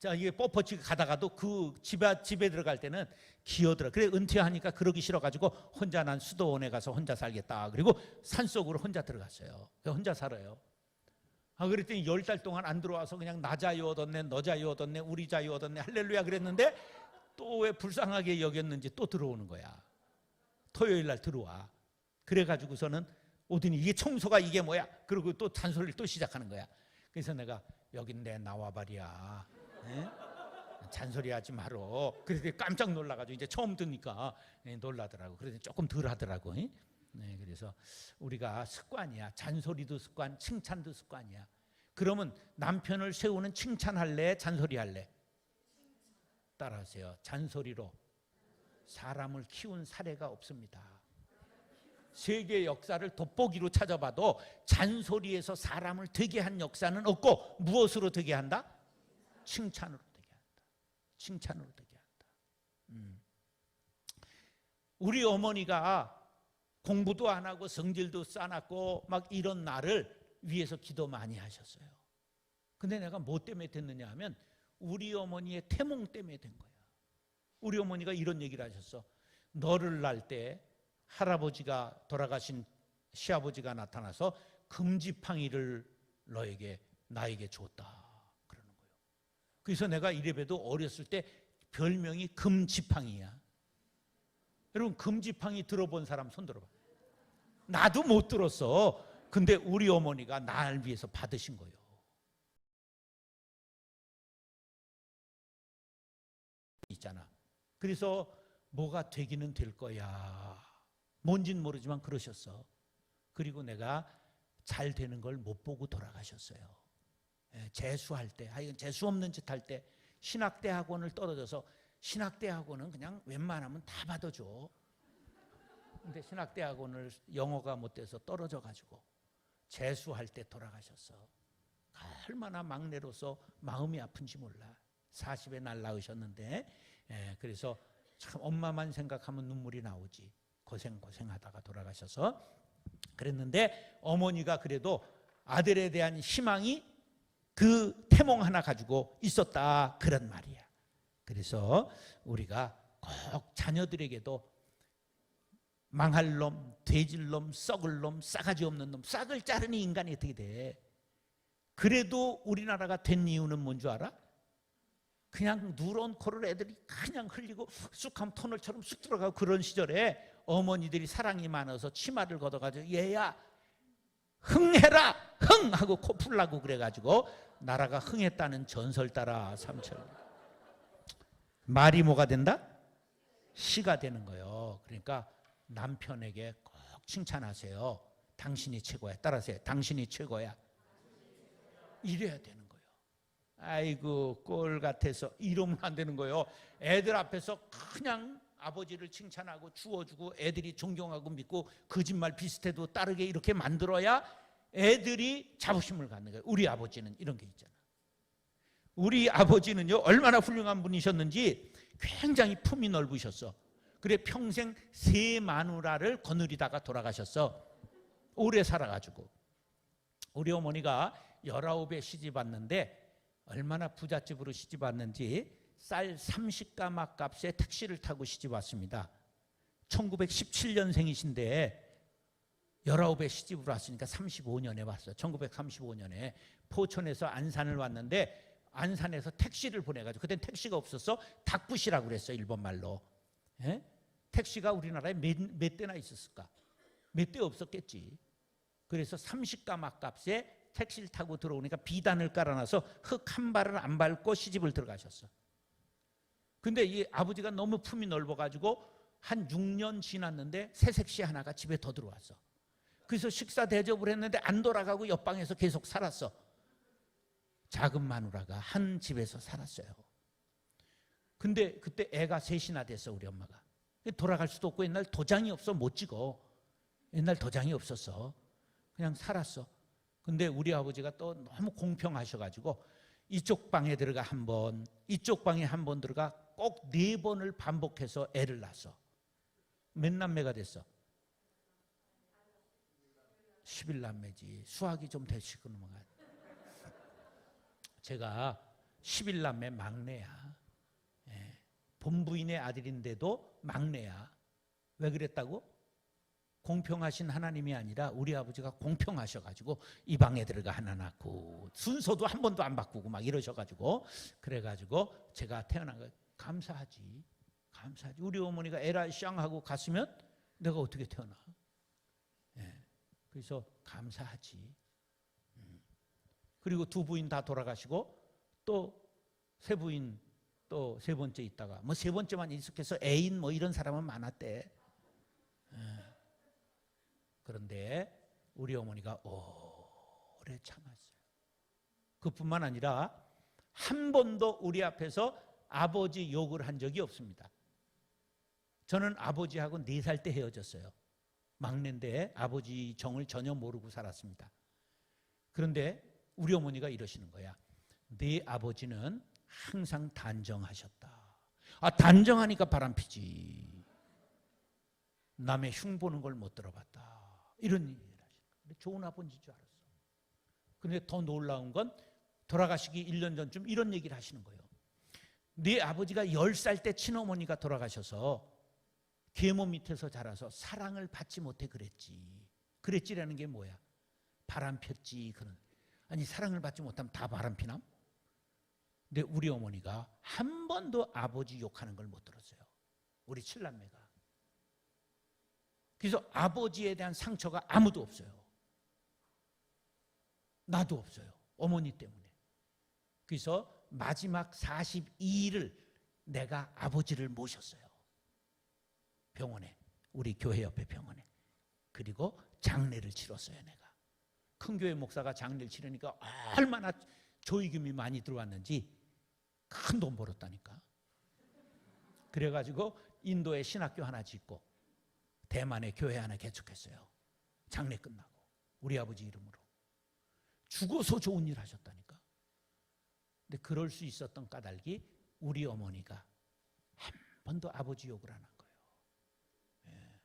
자, 이게 뻣뻣이 가다가도 그 집에 들어갈 때는 기어들어. 그래 은퇴하니까 그러기 싫어가지고 혼자 난 수도원에 가서 혼자 살겠다. 그리고 산속으로 혼자 들어갔어요. 혼자 살아요. 그랬더니 10달 동안 안 들어와서 그냥 나 자유 얻었네, 너 자유 얻었네, 우리 자유 얻었네, 할렐루야 그랬는데 또 왜 불쌍하게 여겼는지 또 들어오는 거야. 토요일 날 들어와. 그래가지고서는 오더니 이게 청소가 이게 뭐야? 그리고 또 잔소리를 또 시작하는 거야. 그래서 내가 여긴 내 나와바리야. 잔소리하지 말어. 그래서 깜짝 놀라가지고 이제 처음 듣니까 놀라더라고. 그래서 조금 덜 하더라고. 그래서 우리가 습관이야. 잔소리도 습관, 칭찬도 습관이야. 그러면 남편을 세우는 칭찬할래, 잔소리할래? 따라하세요. 잔소리로 사람을 키운 사례가 없습니다. 세계 역사를 돋보기로 찾아봐도 잔소리에서 사람을 되게 한 역사는 없고 무엇으로 되게 한다? 칭찬으로 되게 한다. 칭찬으로 되게 한다. 우리 어머니가 공부도 안 하고 성질도 싸놨고 막 이런 나를 위해서 기도 많이 하셨어요. 근데 내가 뭐 때문에 됐느냐 하면 우리 어머니의 태몽 때문에 된 거야. 우리 어머니가 이런 얘기를 하셨어. 너를 낳을 때 할아버지가 돌아가신 시아버지가 나타나서 금지팡이를 나에게 줬다 그러는 거예요. 그래서 내가 이래봬도 어렸을 때 별명이 금지팡이야. 여러분 금지팡이 들어본 사람 손 들어봐. 나도 못 들었어. 근데 우리 어머니가 나를 위해서 받으신 거예요. 있잖아. 그래서 뭐가 되기는 될 거야. 뭔진 모르지만 그러셨어. 그리고 내가 잘 되는 걸 못 보고 돌아가셨어요. 재수할 때, 재수 없는 짓 할 때 신학대 학원을 떨어져서 신학대 학원은 그냥 웬만하면 다 받아줘. 근데 신학대 학원을 영어가 못 돼서 떨어져 가지고 재수할 때 돌아가셨어. 얼마나 막내로서 마음이 아픈지 몰라. 40에 날 낳으셨는데 그래서 참 엄마만 생각하면 눈물이 나오지. 고생하다가 돌아가셔서 그랬는데 어머니가 그래도 아들에 대한 희망이 그 태몽 하나 가지고 있었다 그런 말이야. 그래서 우리가 꼭 자녀들에게도 망할 놈, 돼질 놈, 썩을 놈, 싸가지 없는 놈, 싹을 자르니 인간이 어떻게 돼? 그래도 우리나라가 된 이유는 뭔 줄 알아? 그냥 누런 코를 애들이 그냥 흘리고 쑥 하면 터널처럼 쑥 들어가고 그런 시절에 어머니들이 사랑이 많아서 치마를 걷어가지고 얘야 흥해라 흥 하고 코 풀라고 그래가지고 나라가 흥했다는 전설 따라 삼천 말이 뭐가 된다? 시가 되는 거예요. 그러니까 남편에게 꼭 칭찬하세요. 당신이 최고야. 따라하세요. 당신이 최고야. 이래야 되는 거예요. 아이고 꼴 같아서 이러면 안 되는 거예요. 애들 앞에서 그냥 아버지를 칭찬하고 주워주고 애들이 존경하고 믿고 거짓말 비슷해도 따르게 이렇게 만들어야 애들이 자부심을 갖는 거예요. 우리 아버지는 이런 게 있잖아. 우리 아버지는요 얼마나 훌륭한 분이셨는지 굉장히 품이 넓으셨어. 그래 평생 세 마누라를 거느리다가 돌아가셨어. 오래 살아가지고. 우리 어머니가 19에 시집 왔는데 얼마나 부잣집으로 시집 왔는지 쌀 30가마 값에 택시를 타고 시집 왔습니다. 1917년생이신데 19에 시집으로 왔으니까 35년에 왔어요. 1935년에 포천에서 안산을 왔는데 안산에서 택시를 보내가지고 그땐 택시가 없었어. 닭부시라고 그랬어요. 일본 말로. 택시가 우리나라에 몇 대나 있었을까? 몇 대 없었겠지. 그래서 30가마 값에 택시를 타고 들어오니까 비단을 깔아놔서 흙 한 발을 안 밟고 시집을 들어가셨어. 근데 이 아버지가 너무 품이 넓어가지고 한 6년 지났는데 새색시 하나가 집에 더 들어왔어. 그래서 식사 대접을 했는데 안 돌아가고 옆방에서 계속 살았어. 작은 마누라가 한 집에서 살았어요. 근데 그때 애가 셋이나 됐어. 우리 엄마가. 돌아갈 수도 없고 옛날 도장이 없어 못 찍어. 옛날 도장이 없었어. 그냥 살았어. 근데 우리 아버지가 또 너무 공평하셔가지고 이쪽 방에 들어가 한 번, 이쪽 방에 한 번 들어가 꼭 4번을 반복해서 애를 낳았어. 몇 남매가 됐어? 11남매지. 수학이 좀 되시구나. 제가 11남매 막내야. 예. 본부인의 아들인데도 막내야. 왜 그랬다고? 공평하신 하나님이 아니라 우리 아버지가 공평하셔가지고 이방 애들과 하나 낳고 순서도 한 번도 안 바꾸고 막 이러셔가지고, 그래가지고 제가 태어난 거 감사하지. 감사하지. 우리 어머니가 에라 쌍하고 갔으면 내가 어떻게 태어나? 예. 그래서 감사하지. 그리고 두 부인 다 돌아가시고 또 세 부인 또 세 번째 있다가 뭐 세 번째만 익숙해서 애인 뭐 이런 사람은 많았대. 예. 그런데 우리 어머니가 오래 참았어요. 그뿐만 아니라 한 번도 우리 앞에서 아버지 욕을 한 적이 없습니다. 저는 아버지하고 4살 때 헤어졌어요. 막내인데 아버지 정을 전혀 모르고 살았습니다. 그런데 우리 어머니가 이러시는 거야. 네 아버지는 항상 단정하셨다. 아, 단정하니까 바람피지. 남의 흉 보는 걸 못 들어봤다. 이런 얘기를 하시는 거예요. 좋은 아버지인 줄 알았어. 그런데 더 놀라운 건 돌아가시기 1년 전쯤 이런 얘기를 하시는 거예요. 네 아버지가 10살 때 친어머니가 돌아가셔서 계모 밑에서 자라서 사랑을 받지 못해 그랬지. 그랬지라는 게 뭐야? 바람폈지. 그런. 아니, 사랑을 받지 못하면 다 바람피남? 근데 우리 어머니가 한 번도 아버지 욕하는 걸 못 들었어요. 우리 7남매가. 그래서 아버지에 대한 상처가 아무도 없어요. 나도 없어요. 어머니 때문에. 그래서 마지막 42일을 내가 아버지를 모셨어요. 병원에. 우리 교회 옆에 병원에. 그리고 장례를 치렀어요. 내가. 큰 교회 목사가 장례를 치르니까 얼마나 조의금이 많이 들어왔는지 큰 돈 벌었다니까. 그래가지고 인도에 신학교 하나 짓고 대만에 교회 하나 개척했어요. 장례 끝나고 우리 아버지 이름으로. 죽어서 좋은 일 하셨다니까. 근데 그럴 수 있었던 까닭이 우리 어머니가 한 번도 아버지 욕을 안 한 거예요. 예.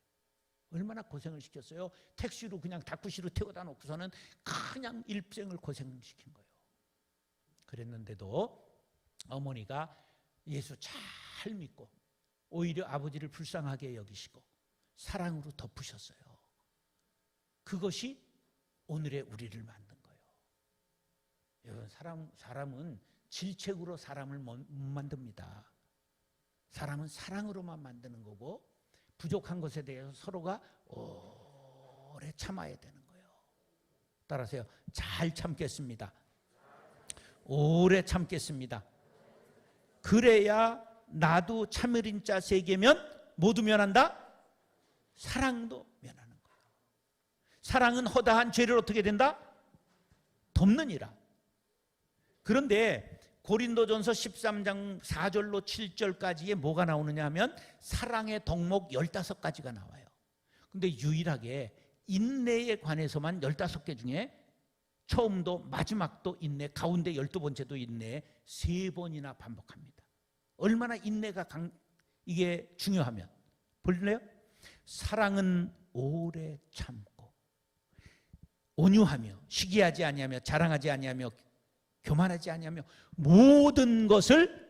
얼마나 고생을 시켰어요. 택시로 그냥 다쿠시로 태워다 놓고서는 그냥 일생을 고생시킨 거예요. 그랬는데도 어머니가 예수 잘 믿고 오히려 아버지를 불쌍하게 여기시고 사랑으로 덮으셨어요. 그것이 오늘의 우리를 만든 거예요. 여러분, 사람은 질책으로 사람을 못 만듭니다. 사람은 사랑으로만 만드는 거고 부족한 것에 대해서 서로가 오래 참아야 되는 거예요. 따라서요. 잘 참겠습니다. 오래 참겠습니다. 그래야 나도 참으린 자 세계면 모두 면한다? 사랑도 면하는 거예요. 사랑은 허다한 죄를 어떻게 된다? 덮느니라. 그런데 고린도전서 13장 4절로 7절까지에 뭐가 나오느냐 하면 사랑의 덕목 15가지가 나와요. 근데 유일하게 인내에 관해서만 15개 중에 처음도 마지막도 인내, 가운데 12번째도 인내 3번이나 반복합니다. 얼마나 인내가 이게 중요하면 볼래요? 사랑은 오래 참고 온유하며 시기하지 아니하며 자랑하지 아니하며 교만하지 아니하며 모든 것을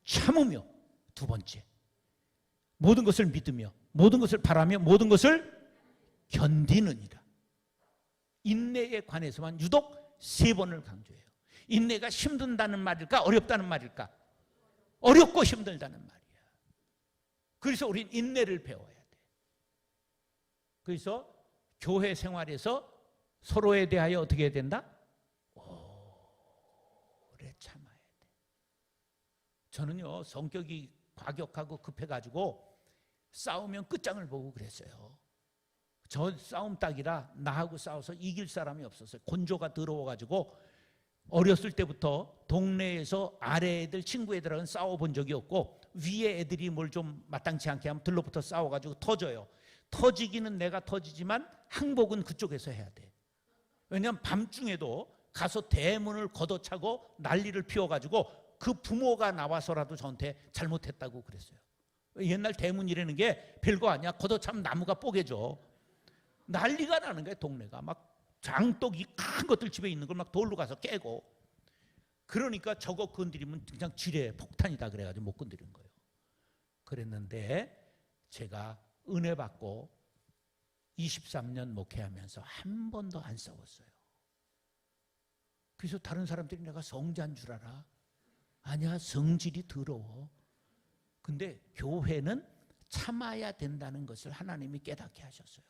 참으며, 두 번째 모든 것을 믿으며 모든 것을 바라며 모든 것을 견디느니라. 인내에 관해서만 유독 3번을 강조해요. 인내가 힘든다는 말일까 어렵다는 말일까? 어렵고 힘들다는 말이야. 그래서 우린 인내를 배워야 돼. 그래서 교회 생활에서 서로에 대하여 어떻게 해야 된다? 오래 참아야 돼. 저는요 성격이 과격하고 급해가지고 싸우면 끝장을 보고 그랬어요. 저 싸움 딱이라 나하고 싸워서 이길 사람이 없었어요. 곤조가 더러워가지고 어렸을 때부터 동네에서 아래 애들 친구 애들하고는 싸워본 적이 없고 위에 애들이 뭘 좀 마땅치 않게 하면 들러붙어 싸워가지고 터져요. 터지기는 내가 터지지만 항복은 그쪽에서 해야 돼. 왜냐하면 밤중에도 가서 대문을 걷어차고 난리를 피워가지고 그 부모가 나와서라도 저한테 잘못했다고 그랬어요. 옛날 대문이라는 게 별거 아니야. 걷어차면 나무가 뽀개져. 난리가 나는 거예요. 동네가 막 장독이 큰 것들 집에 있는 걸 막 돌로 가서 깨고. 그러니까 저거 건드리면 그냥 지뢰 폭탄이다 그래가지고 못 건드린 거예요. 그랬는데 제가 은혜 받고 23년 목회하면서 한 번도 안 싸웠어요. 그래서 다른 사람들이 내가 성자인 줄 알아. 아니야, 성질이 더러워. 근데 교회는 참아야 된다는 것을 하나님이 깨닫게 하셨어요.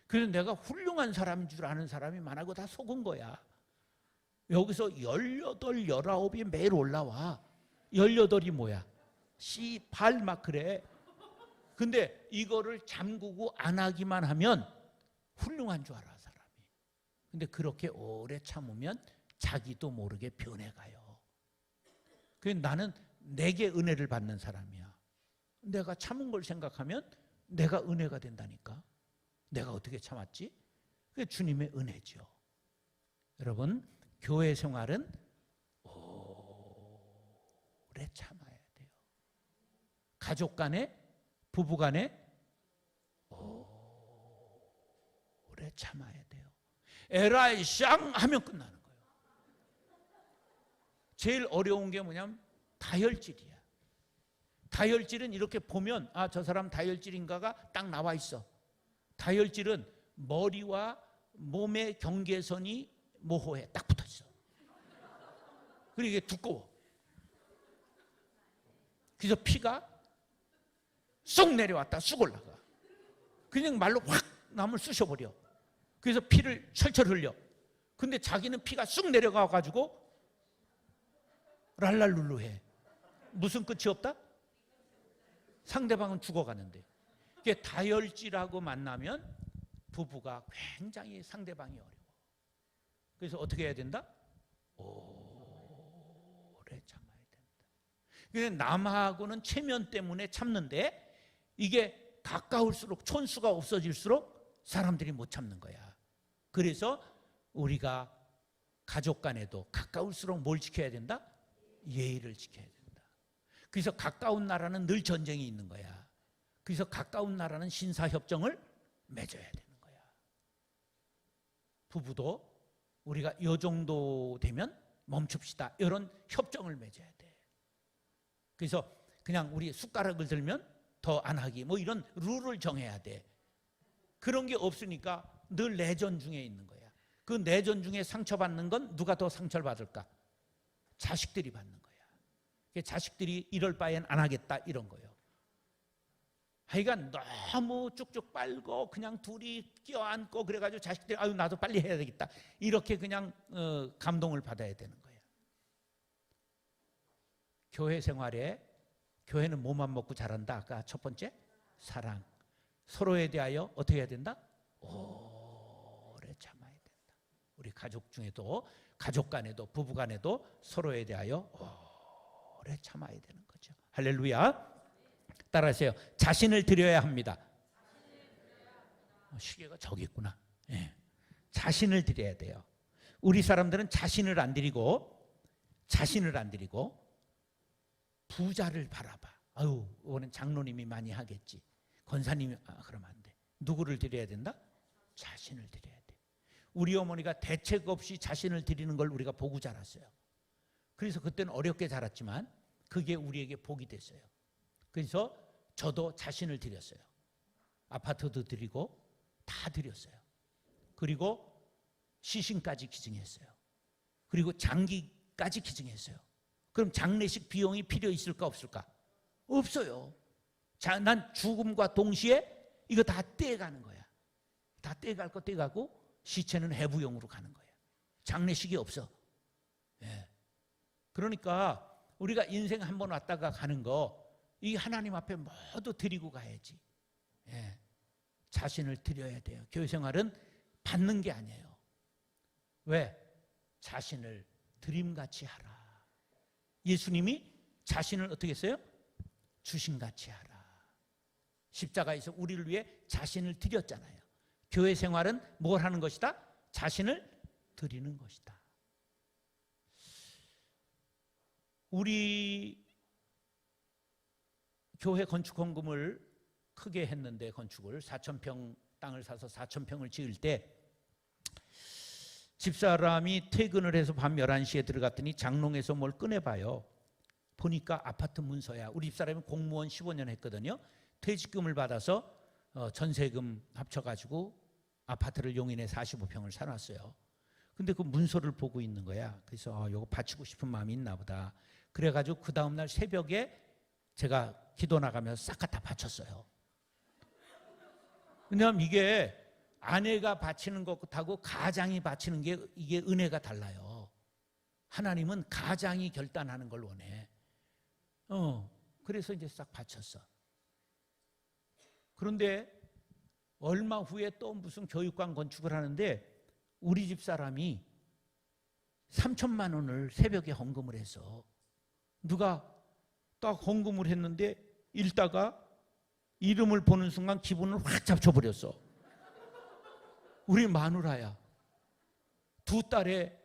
그래서 내가 훌륭한 사람인 줄 아는 사람이 많아고 다 속은 거야. 여기서 18, 19이 매일 올라와. 18이 뭐야? 씨발 막 그래. 근데 이거를 잠그고 안 하기만 하면 훌륭한 줄 알아, 사람이. 근데 그렇게 오래 참으면 자기도 모르게 변해가요. 그래서 나는 내게 은혜를 받는 사람이야. 내가 참은 걸 생각하면 내가 은혜가 된다니까. 내가 어떻게 참았지? 그게 주님의 은혜죠. 여러분, 교회 생활은 오래 참아야 돼요. 가족 간에, 부부 간에 오래 참아야 돼요. 에라이 쌍 하면 끝나는 거예요. 제일 어려운 게 뭐냐면 다혈질이야. 다혈질은 이렇게 보면 아, 저 사람 다혈질인가가 딱 나와 있어. 다혈질은 머리와 몸의 경계선이 모호해. 딱 붙어 있어. 그리고 이게 두꺼워. 그래서 피가 쑥 내려왔다 쑥 올라가. 그냥 말로 확 남을 쑤셔버려. 그래서 피를 철철 흘려. 근데 자기는 피가 쑥 내려가가지고 랄랄룰루해. 무슨 끝이 없다? 상대방은 죽어가는데. 이게 다혈질하고 만나면 부부가 굉장히 상대방이 어려워. 그래서 어떻게 해야 된다? 오래 참아야 된다. 그래서 남하고는 체면 때문에 참는데 이게 가까울수록 촌수가 없어질수록 사람들이 못 참는 거야. 그래서 우리가 가족 간에도 가까울수록 뭘 지켜야 된다? 예의를 지켜야 된다. 그래서 가까운 나라는 늘 전쟁이 있는 거야. 그래서 가까운 나라는 신사협정을 맺어야 되는 거야. 부부도 우리가 이 정도 되면 멈춥시다. 이런 협정을 맺어야 돼. 그래서 그냥 우리 숟가락을 들면 더 안 하기 뭐 이런 룰을 정해야 돼. 그런 게 없으니까 늘 내전 중에 있는 거야. 그 내전 중에 상처받는 건 누가 더 상처를 받을까? 자식들이 받는 거야. 자식들이 이럴 바엔 안 하겠다 이런 거예요. 하여간 너무 쭉쭉 빨고 그냥 둘이 껴안고 그래가지고 자식들이 아유 나도 빨리 해야 되겠다 이렇게 그냥 감동을 받아야 되는 거예요. 교회 생활에 교회는 뭐만 먹고 자란다? 아까 첫 번째 사랑. 서로에 대하여 어떻게 해야 된다? 오래 참아야 된다. 우리 가족 중에도 가족 간에도 부부 간에도 서로에 대하여 오래 참아야 되는 거죠. 할렐루야. 따라하세요. 자신을 드려야 합니다. 시계가 저기 있구나. 예. 자신을 드려야 돼요. 우리 사람들은 자신을 안 드리고 부자를 바라봐. 아유, 이거는 장로님이 많이 하겠지. 권사님이 그러면 안 돼. 누구를 드려야 된다? 자신을 드려야 돼. 우리 어머니가 대책 없이 자신을 드리는 걸 우리가 보고 자랐어요. 그래서 그때는 어렵게 자랐지만 그게 우리에게 복이 됐어요. 그래서 저도 자신을 드렸어요. 아파트도 드리고 다 드렸어요. 그리고 시신까지 기증했어요. 그리고 장기까지 기증했어요. 그럼 장례식 비용이 필요 있을까 없을까? 없어요. 난 죽음과 동시에 이거 다 떼가는 거야. 다 떼갈 거 떼가고 시체는 해부용으로 가는 거야. 장례식이 없어. 예. 그러니까 우리가 인생 한 번 왔다가 가는 거 이 하나님 앞에 모두 드리고 가야지. 예. 자신을 드려야 돼요. 교회 생활은 받는 게 아니에요. 왜? 자신을 드림같이 하라. 예수님이 자신을 어떻게 했어요? 주신같이 하라. 십자가에서 우리를 위해 자신을 드렸잖아요. 교회 생활은 뭘 하는 것이다? 자신을 드리는 것이다. 우리 교회 건축 헌금을 크게 했는데 건축을 4,000평 땅을 사서 4,000평을 지을 때 집사람이 퇴근을 해서 밤 11시에 들어갔더니 장롱에서 뭘 꺼내봐요. 보니까 아파트 문서야. 우리 집사람이 공무원 15년 했거든요. 퇴직금을 받아서 전세금 합쳐가지고 아파트를 용인에 45평을 사놨어요. 근데 그 문서를 보고 있는 거야. 그래서 이거 바치고 싶은 마음이 있나 보다. 그래가지고 그 다음날 새벽에 제가 기도 나가면서 싹 갖다 바쳤어요. 왜냐하면 이게 아내가 바치는 것하고 가장이 바치는 게 이게 은혜가 달라요. 하나님은 가장이 결단하는 걸 원해. 그래서 이제 싹 바쳤어. 그런데 얼마 후에 또 무슨 교육관 건축을 하는데 우리 집 사람이 3천만 원을 새벽에 헌금을 해서 누가 딱 헌금을 했는데 읽다가 이름을 보는 순간 기분을 확 잡쳐버렸어. 우리 마누라야. 두 딸의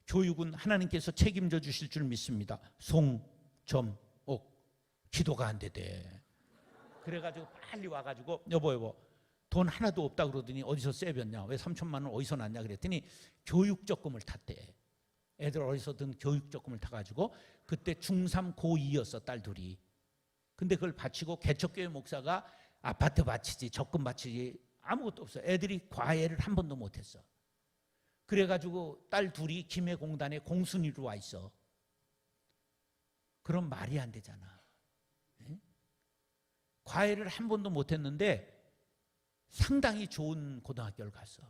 교육은 하나님께서 책임져 주실 줄 믿습니다. 송점옥. 기도가 안 되대. 그래가지고 빨리 와가지고 여보 돈 하나도 없다 그러더니 어디서 쎄변냐, 왜 3천만 원 어디서 났냐 그랬더니 교육적금을 탔대. 애들 어디서든 교육적금을 타가지고 그때 중3 고2였어 딸 둘이. 근데 그걸 바치고 개척교회 목사가 아파트 바치지 적금 바치지 아무것도 없어. 애들이 과외를 한 번도 못했어. 그래가지고 딸 둘이 김해공단에 공순위로 와 있어. 그럼 말이 안 되잖아. 네? 과외를 한 번도 못했는데 상당히 좋은 고등학교를 갔어.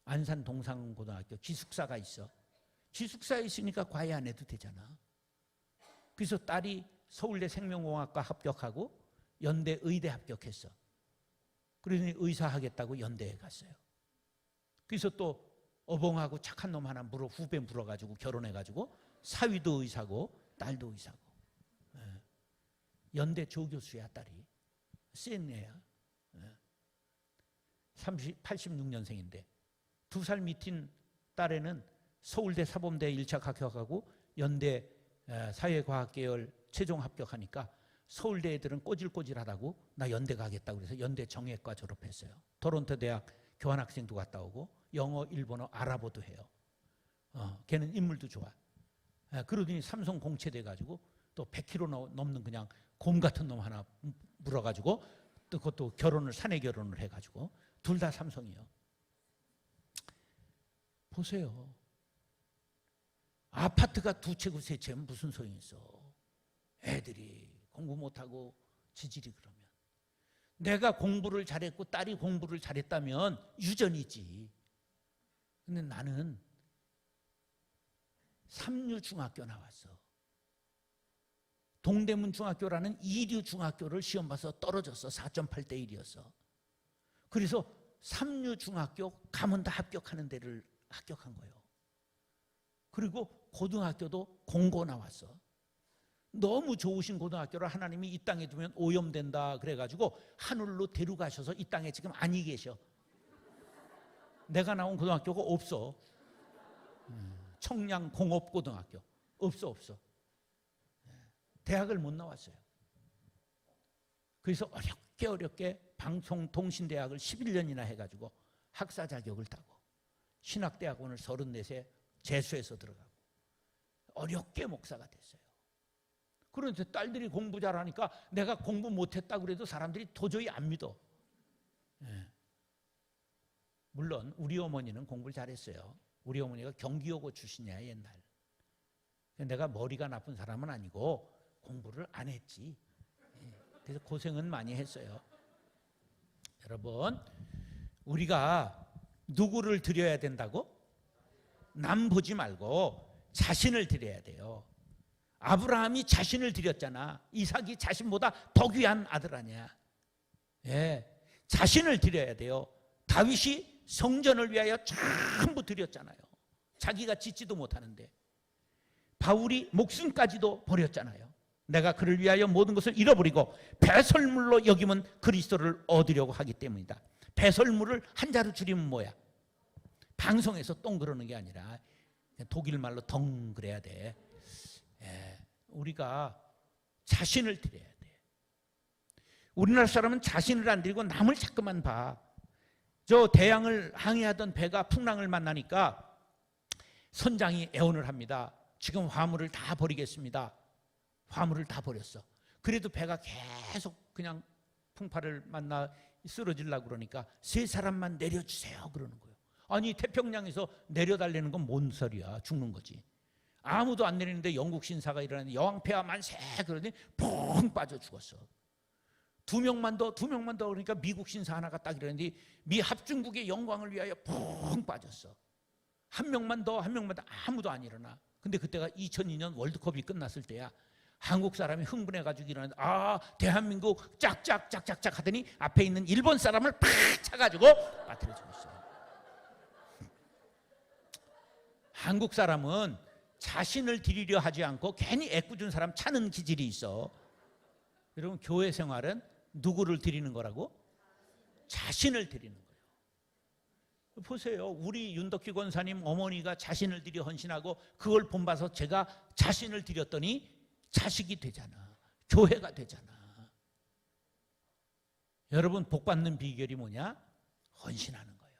안산 동산고등학교 기숙사가 있어. 기숙사에 있으니까 과외 안 해도 되잖아. 그래서 딸이 서울대 생명공학과 합격하고 연대 의대 합격했어. 그러더니 의사 하겠다고 연대에 갔어요. 그래서 또 어벙하고 착한 놈 하나 후배 물어가지고 결혼해가지고 사위도 의사고 딸도 의사고. 연대 조교수야 딸이. 센 애야. 86년생인데 2살 밑인 딸에는 서울대 사범대 1차 합격하고 연대 사회과학계열 최종 합격하니까 서울대 애들은 꼬질꼬질하다고 나 연대 가겠다고 그래서 연대 정외과 졸업했어요. 토론토 대학 교환학생도 갔다 오고 영어, 일본어, 아랍어도 해요. 걔는 인물도 좋아. 그러더니 삼성 공채돼 가지고 또 100kg 넘는 그냥 곰 같은 놈 하나 물어가지고 또 그것도 결혼을 사내 결혼을 해가지고 둘 다 삼성이요. 보세요. 아파트가 두 채고 세 채면 무슨 소용이 있어. 애들이 공부 못하고 지질이 그러면. 내가 공부를 잘했고 딸이 공부를 잘했다면 유전이지. 근데 나는 삼류중학교 나왔어. 동대문 중학교라는 이류 중학교를 시험 봐서 떨어졌어. 4.8대 1이었어. 그래서 삼류중학교 가면 다 합격하는 데를 합격한 거예요. 그리고 고등학교도 공고 나왔어. 너무 좋으신 고등학교를 하나님이 이 땅에 두면 오염된다 그래가지고 하늘로 데려가셔서 이 땅에 지금 아니 계셔. 내가 나온 고등학교가 없어. 청량공업고등학교 없어. 대학을 못 나왔어요. 그래서 어렵게 방송통신대학을 11년이나 해가지고 학사 자격을 따고 신학대학원을 34세 재수해서 들어가고 어렵게 목사가 됐어요. 그런데 딸들이 공부 잘하니까 내가 공부 못했다고 그래도 사람들이 도저히 안 믿어. 물론 우리 어머니는 공부를 잘했어요. 우리 어머니가 경기여고 출신이야 옛날. 내가 머리가 나쁜 사람은 아니고 공부를 안 했지. 그래서 고생은 많이 했어요. 여러분, 우리가 누구를 드려야 된다고? 남 보지 말고 자신을 드려야 돼요. 아브라함이 자신을 드렸잖아. 이삭이 자신보다 더 귀한 아들 아니야. 자신을 드려야 돼요. 다윗이 성전을 위하여 전부 드렸잖아요. 자기가 짓지도 못하는데. 바울이 목숨까지도 버렸잖아요. 내가 그를 위하여 모든 것을 잃어버리고 배설물로 여기면 그리스도를 얻으려고 하기 때문이다. 배설물을 한자로 줄이면 뭐야? 방송에서 똥 그러는 게 아니라 독일 말로 덩 그래야 돼. 우리가 자신을 드려야 돼. 우리나라 사람은 자신을 안 드리고 남을 자꾸만 봐. 저 대양을 항해하던 배가 풍랑을 만나니까 선장이 애원을 합니다. 지금 화물을 다 버리겠습니다. 화물을 다 버렸어. 그래도 배가 계속 그냥 풍파를 만나 쓰러지려고 그러니까 세 사람만 내려주세요 그러는 거예요. 아니 태평양에서 내려달라는 건 뭔 소리야. 죽는 거지. 아무도 안 내리는데 영국 신사가 일어나는데 여왕폐하 만세 그러더니 펑 빠져 죽었어. 두 명만 더 그러니까 미국 신사 하나가 딱 이러는데 미 합중국의 영광을 위하여 펑 빠졌어. 한 명만 더 아무도 안 일어나. 근데 그때가 2002년 월드컵이 끝났을 때야. 한국 사람이 흥분해가지고 일어나는데 대한민국 짝짝짝짝짝 하더니 앞에 있는 일본 사람을 팍 차가지고 빠뜨려 죽었어요. 한국 사람은 자신을 드리려 하지 않고 괜히 애꿎은 사람 차는 기질이 있어. 여러분 교회 생활은 누구를 드리는 거라고? 자신을 드리는 거예요. 보세요. 우리 윤덕희 권사님 어머니가 자신을 드려 헌신하고 그걸 본받아서 제가 자신을 드렸더니 자식이 되잖아. 교회가 되잖아. 여러분 복 받는 비결이 뭐냐? 헌신하는 거예요.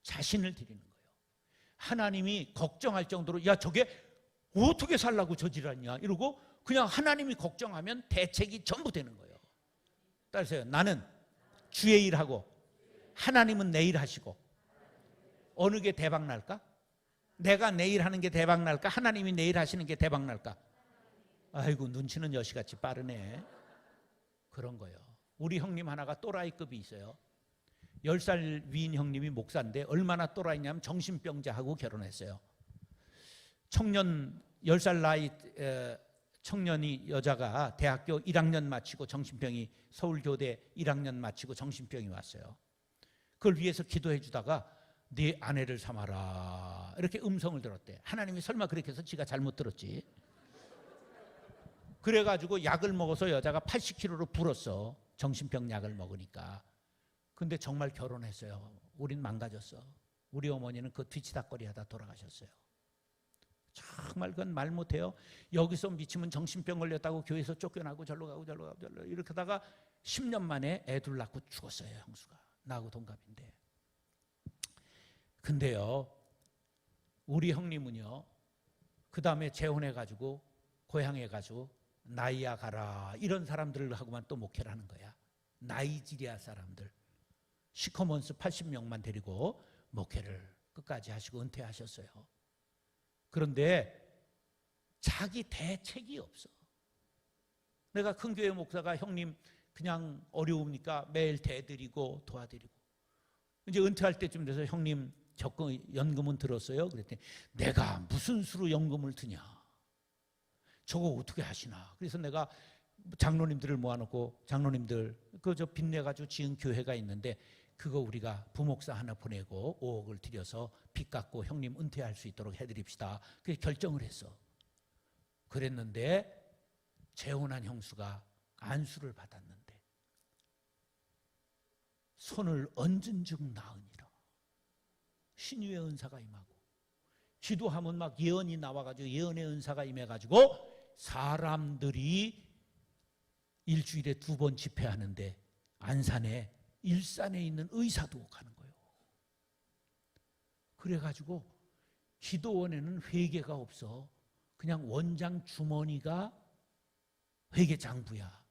자신을 드리는 거예요. 하나님이 걱정할 정도로 야 저게 어떻게 살라고 저질하냐 이러고 그냥 하나님이 걱정하면 대책이 전부 되는 거예요. 따르세요. 나는 주의 일하고 하나님은 내 일 하시고 어느 게 대박 날까? 내가 내 일 하는 게 대박 날까? 하나님이 내 일 하시는 게 대박 날까? 아이고 눈치는 여시같이 빠르네. 그런 거예요. 우리 형님 하나가 또라이급이 있어요. 10살 위인 형님이 목사인데 얼마나 또라이냐면 정신병자하고 결혼했어요. 청년 10살 나이 청년이 여자가 대학교 1학년 마치고 정신병이 서울교대 1학년 마치고 정신병이 왔어요. 그걸 위해서 기도해 주다가 네 아내를 삼아라 이렇게 음성을 들었대. 하나님이 설마 그렇게 해서 지가 잘못 들었지. 그래가지고 약을 먹어서 여자가 80kg로 불었어. 정신병 약을 먹으니까. 근데 정말 결혼했어요. 우린 망가졌어. 우리 어머니는 그 뒤치다거리 하다 돌아가셨어요. 정말 그건 말 못해요. 여기서 미치면 정신병 걸렸다고 교회에서 쫓겨나고 절로 가고 이렇게 하다가 10년 만에 애 둘 낳고 죽었어요. 형수가. 나하고 동갑인데. 근데요 우리 형님은요 그 다음에 재혼해가지고 고향에 가지고 나이야 가라 이런 사람들하고만 또 목회를 하는 거야. 나이지리아 사람들 시커먼스 80명만 데리고 목회를 끝까지 하시고 은퇴하셨어요. 그런데 자기 대책이 없어. 내가 큰 교회 목사가 형님 그냥 어려우니까 매일 대드리고 도와드리고 이제 은퇴할 때쯤 돼서 형님 연금은 들었어요? 그랬더니 내가 무슨 수로 연금을 드냐. 저거 어떻게 하시나. 그래서 내가 장로님들을 모아놓고 장로님들 그저 빚내가지고 지은 교회가 있는데 그거 우리가 부목사 하나 보내고 5억을 들여서 빚 갚고 형님 은퇴할 수 있도록 해드립시다. 그래서 결정을 했어. 그랬는데 재혼한 형수가 안수를 받았는데 손을 얹은 즉 나으니라. 신유의 은사가 임하고 기도하면 막 예언이 나와가지고 예언의 은사가 임해가지고 사람들이 일주일에 2번 집회하는데 안산에 일산에 있는 의사도 가는 거예요. 그래가지고 기도원에는 회계가 없어. 그냥 원장 주머니가 회계장부야.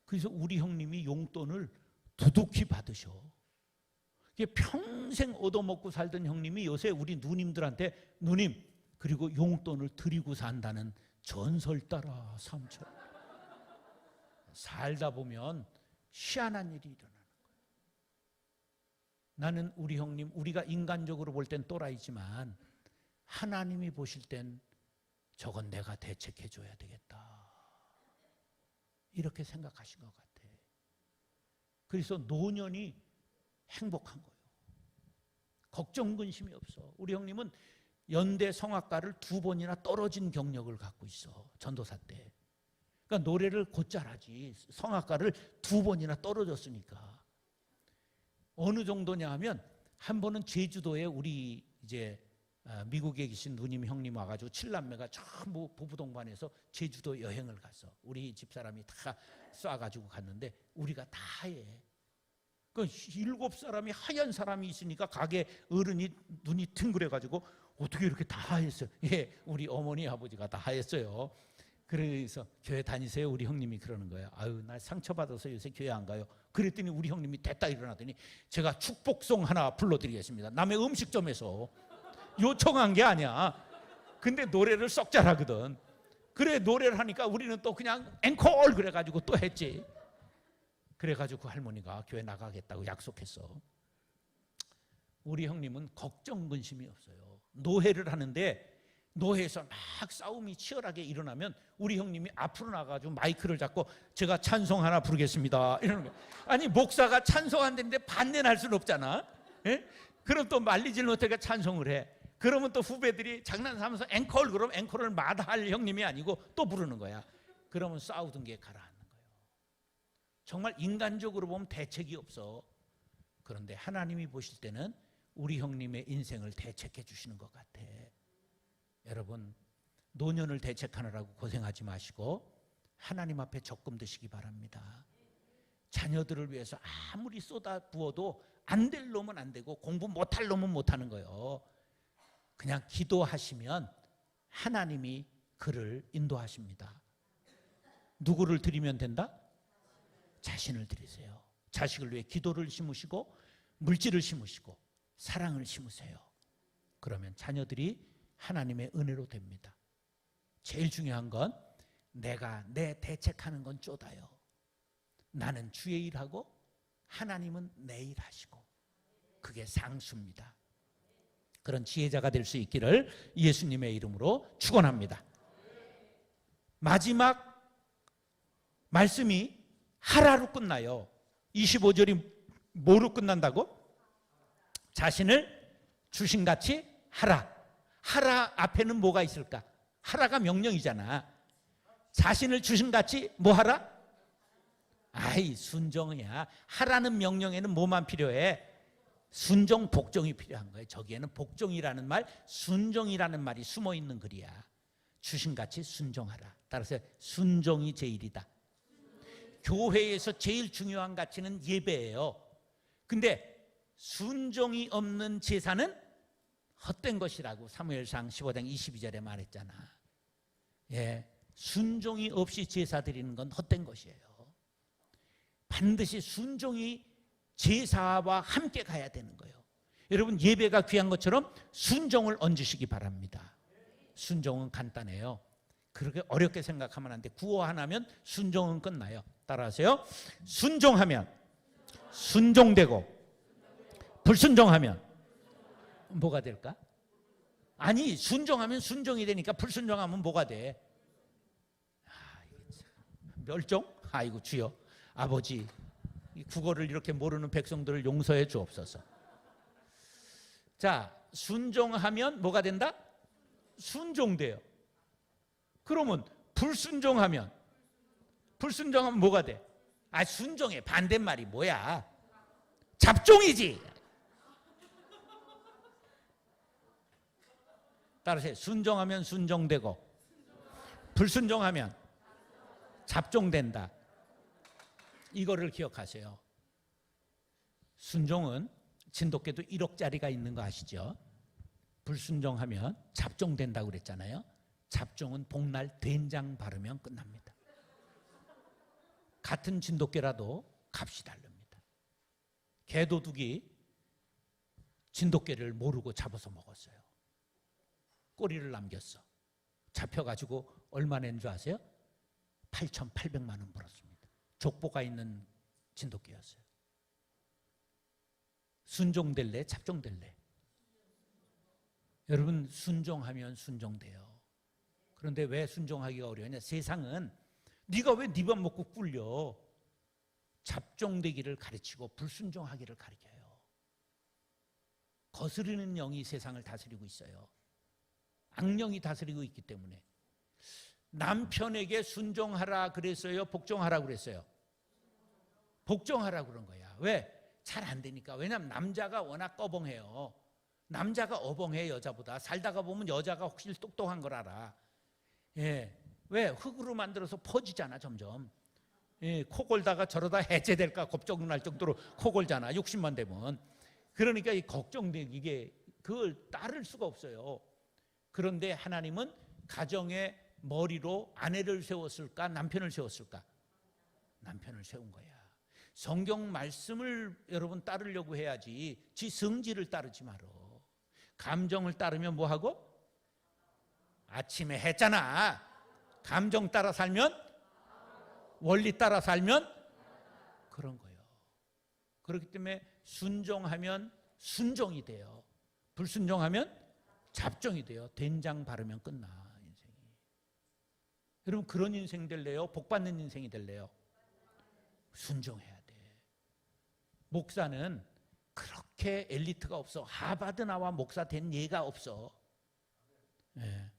그래서 우리 형님이 용돈을 두둑히 받으셔. 평생 얻어먹고 살던 형님이 요새 우리 누님들한테 누님 그리고 용돈을 드리고 산다는 전설 따라 삼천. 살다 보면 희한한 일이 일어나는 거예요. 나는 우리 형님 우리가 인간적으로 볼 땐 또라이지만 하나님이 보실 땐 저건 내가 대책해 줘야 되겠다 이렇게 생각하신 것 같아. 그래서 노년이 행복한 거예요. 걱정 근심이 없어. 우리 형님은 연대 성악가를 2번이나 떨어진 경력을 갖고 있어. 전도사 때. 그러니까 노래를 곧잘 하지. 성악가를 2번이나 떨어졌으니까. 어느 정도냐 하면 한 번은 제주도에 우리 이제 미국에 계신 누님 형님 와가지고 7남매가 전부 부부동반해서 제주도 여행을 갔어. 우리 집사람이 다 쏴가지고 갔는데 우리가 다 해. 그 7사람이 하얀 사람이 있으니까 가게 어른이 눈이 팅그래가지고 어떻게 이렇게 다 하였어요? 예, 우리 어머니 아버지가 다 하였어요. 그래서 교회 다니세요? 우리 형님이 그러는 거예요. 아유, 나 상처받아서 요새 교회 안 가요. 그랬더니 우리 형님이 됐다 일어나더니 제가 축복송 하나 불러드리겠습니다. 남의 음식점에서 요청한 게 아니야. 근데 노래를 썩 잘하거든. 그래, 노래를 하니까 우리는 또 그냥 앵콜 그래가지고 또 했지. 그래가지고 그 할머니가 교회 나가겠다고 약속했어. 우리 형님은 걱정 근심이 없어요. 노회를 하는데 노회에서 막 싸움이 치열하게 일어나면 우리 형님이 앞으로 나가가지고 마이크를 잡고 제가 찬송 하나 부르겠습니다 이러는 거예요. 아니, 목사가 찬송 안 되는데 반대할 수는 없잖아. 예? 그럼 또 말리질 못하니까 찬송을 해. 그러면 또 후배들이 장난삼아서 앵콜, 그럼 앵콜을 마다할 형님이 아니고 또 부르는 거야. 그러면 싸우던 게 가라앉는 거예요. 정말 인간적으로 보면 대책이 없어. 그런데 하나님이 보실 때는 우리 형님의 인생을 대책해 주시는 것 같아. 여러분, 노년을 대책하느라고 고생하지 마시고 하나님 앞에 적금 드시기 바랍니다. 자녀들을 위해서 아무리 쏟아 부어도 안 될 놈은 안 되고 공부 못할 놈은 못하는 거예요. 그냥 기도하시면 하나님이 그를 인도하십니다. 누구를 드리면 된다? 자신을 드리세요. 자식을 위해 기도를 심으시고 물질을 심으시고 사랑을 심으세요. 그러면 자녀들이 하나님의 은혜로 됩니다. 제일 중요한 건 내가 내 대책하는 건 쪼다요. 나는 주의 일하고 하나님은 내 일하시고 그게 상수입니다. 그런 지혜자가 될 수 있기를 예수님의 이름으로 축원합니다. 마지막 말씀이 하라로 끝나요. 25절이 뭐로 끝난다고? 자신을 주신같이 하라. 하라 앞에는 뭐가 있을까? 하라가 명령이잖아. 자신을 주신같이 뭐 하라? 아이, 순종이야. 하라는 명령에는 뭐만 필요해? 순종, 복종이 필요한 거예요. 저기에는 복종이라는 말, 순종이라는 말이 숨어 있는 글이야. 주신같이 순종하라. 따라서 순종이 제일이다. 교회에서 제일 중요한 가치는 예배예요. 근데 순종이 없는 제사는 헛된 것이라고 사무엘상 15장 22절에 말했잖아. 예, 순종이 없이 제사 드리는 건 헛된 것이에요. 반드시 순종이 제사와 함께 가야 되는 거예요. 여러분, 예배가 귀한 것처럼 순종을 얹으시기 바랍니다. 순종은 간단해요. 그렇게 어렵게 생각하면 안 돼. 구호 하나면 순종은 끝나요. 따라하세요. 순종하면 순종되고 불순종하면 뭐가 될까? 아니, 순종하면 순종이 되니까 불순종하면 뭐가 돼? 멸종? 아이고 주여, 아버지, 국어를 이렇게 모르는 백성들을 용서해 주옵소서. 자, 순종하면 뭐가 된다? 순종돼요. 그러면 불순종하면 뭐가 돼? 아, 순종의 반대말이 뭐야? 잡종이지. 따라서 순종하면 순종되고 불순종하면 잡종된다. 이거를 기억하세요. 순종은 진돗개도 1억짜리가 있는 거 아시죠? 불순종하면 잡종된다고 그랬잖아요. 잡종은 복날 된장 바르면 끝납니다. 같은 진돗개라도 값이 다릅니다. 개도둑이 진돗개를 모르고 잡아서 먹었어요. 꼬리를 남겼어. 잡혀가지고 얼마 낸 줄 아세요? 8,800만 원 벌었습니다. 족보가 있는 진돗개였어요. 순종될래? 잡종될래? 여러분, 순종하면 순종돼요. 그런데 왜 순종하기가 어려우냐? 세상은 네가 왜 네 밥 먹고 꿀려? 잡종되기를 가르치고 불순종하기를 가르쳐요. 거스르는 영이 세상을 다스리고 있어요. 악령이 다스리고 있기 때문에. 남편에게 순종하라 그랬어요? 복종하라 그랬어요? 복종하라 그런 거야. 왜? 잘 안 되니까. 왜냐하면 남자가 워낙 꺼벙해요. 남자가 어벙해, 여자보다. 살다가 보면 여자가 확실히 똑똑한 걸 알아. 예. 왜? 흙으로 만들어서 퍼지잖아, 점점. 예, 코 골다가 저러다 해체될까 걱정날 정도로 코 골잖아. 60만 되면. 그러니까 이 걱정되기 이게 그걸 따를 수가 없어요. 그런데 하나님은 가정의 머리로 아내를 세웠을까 남편을 세웠을까? 남편을 세운 거야. 성경 말씀을 여러분 따르려고 해야지 지 성질을 따르지 말어. 감정을 따르면 뭐하고? 아침에 했잖아. 감정 따라 살면 원리 따라 살면 그런 거예요. 그렇기 때문에 순종하면 순종이 돼요. 불순종하면 잡종이 돼요. 된장 바르면 끝나 인생이. 여러분 그런 인생 될래요? 복 받는 인생이 될래요? 순종해야 돼. 목사는 그렇게 엘리트가 없어. 하버드 나와 목사 된 예가 없어. 네.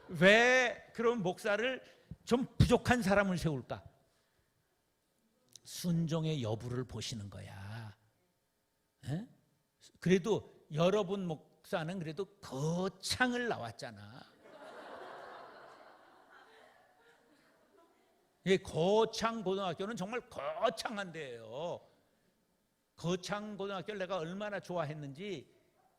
왜 그런 목사를 좀 부족한 사람을 세울까? 순종의 여부를 보시는 거야. 네? 그래도 여러분 목사는 그래도 거창을 나왔잖아. 거창 고등학교는 정말 거창한 데예요. 거창 고등학교를 내가 얼마나 좋아했는지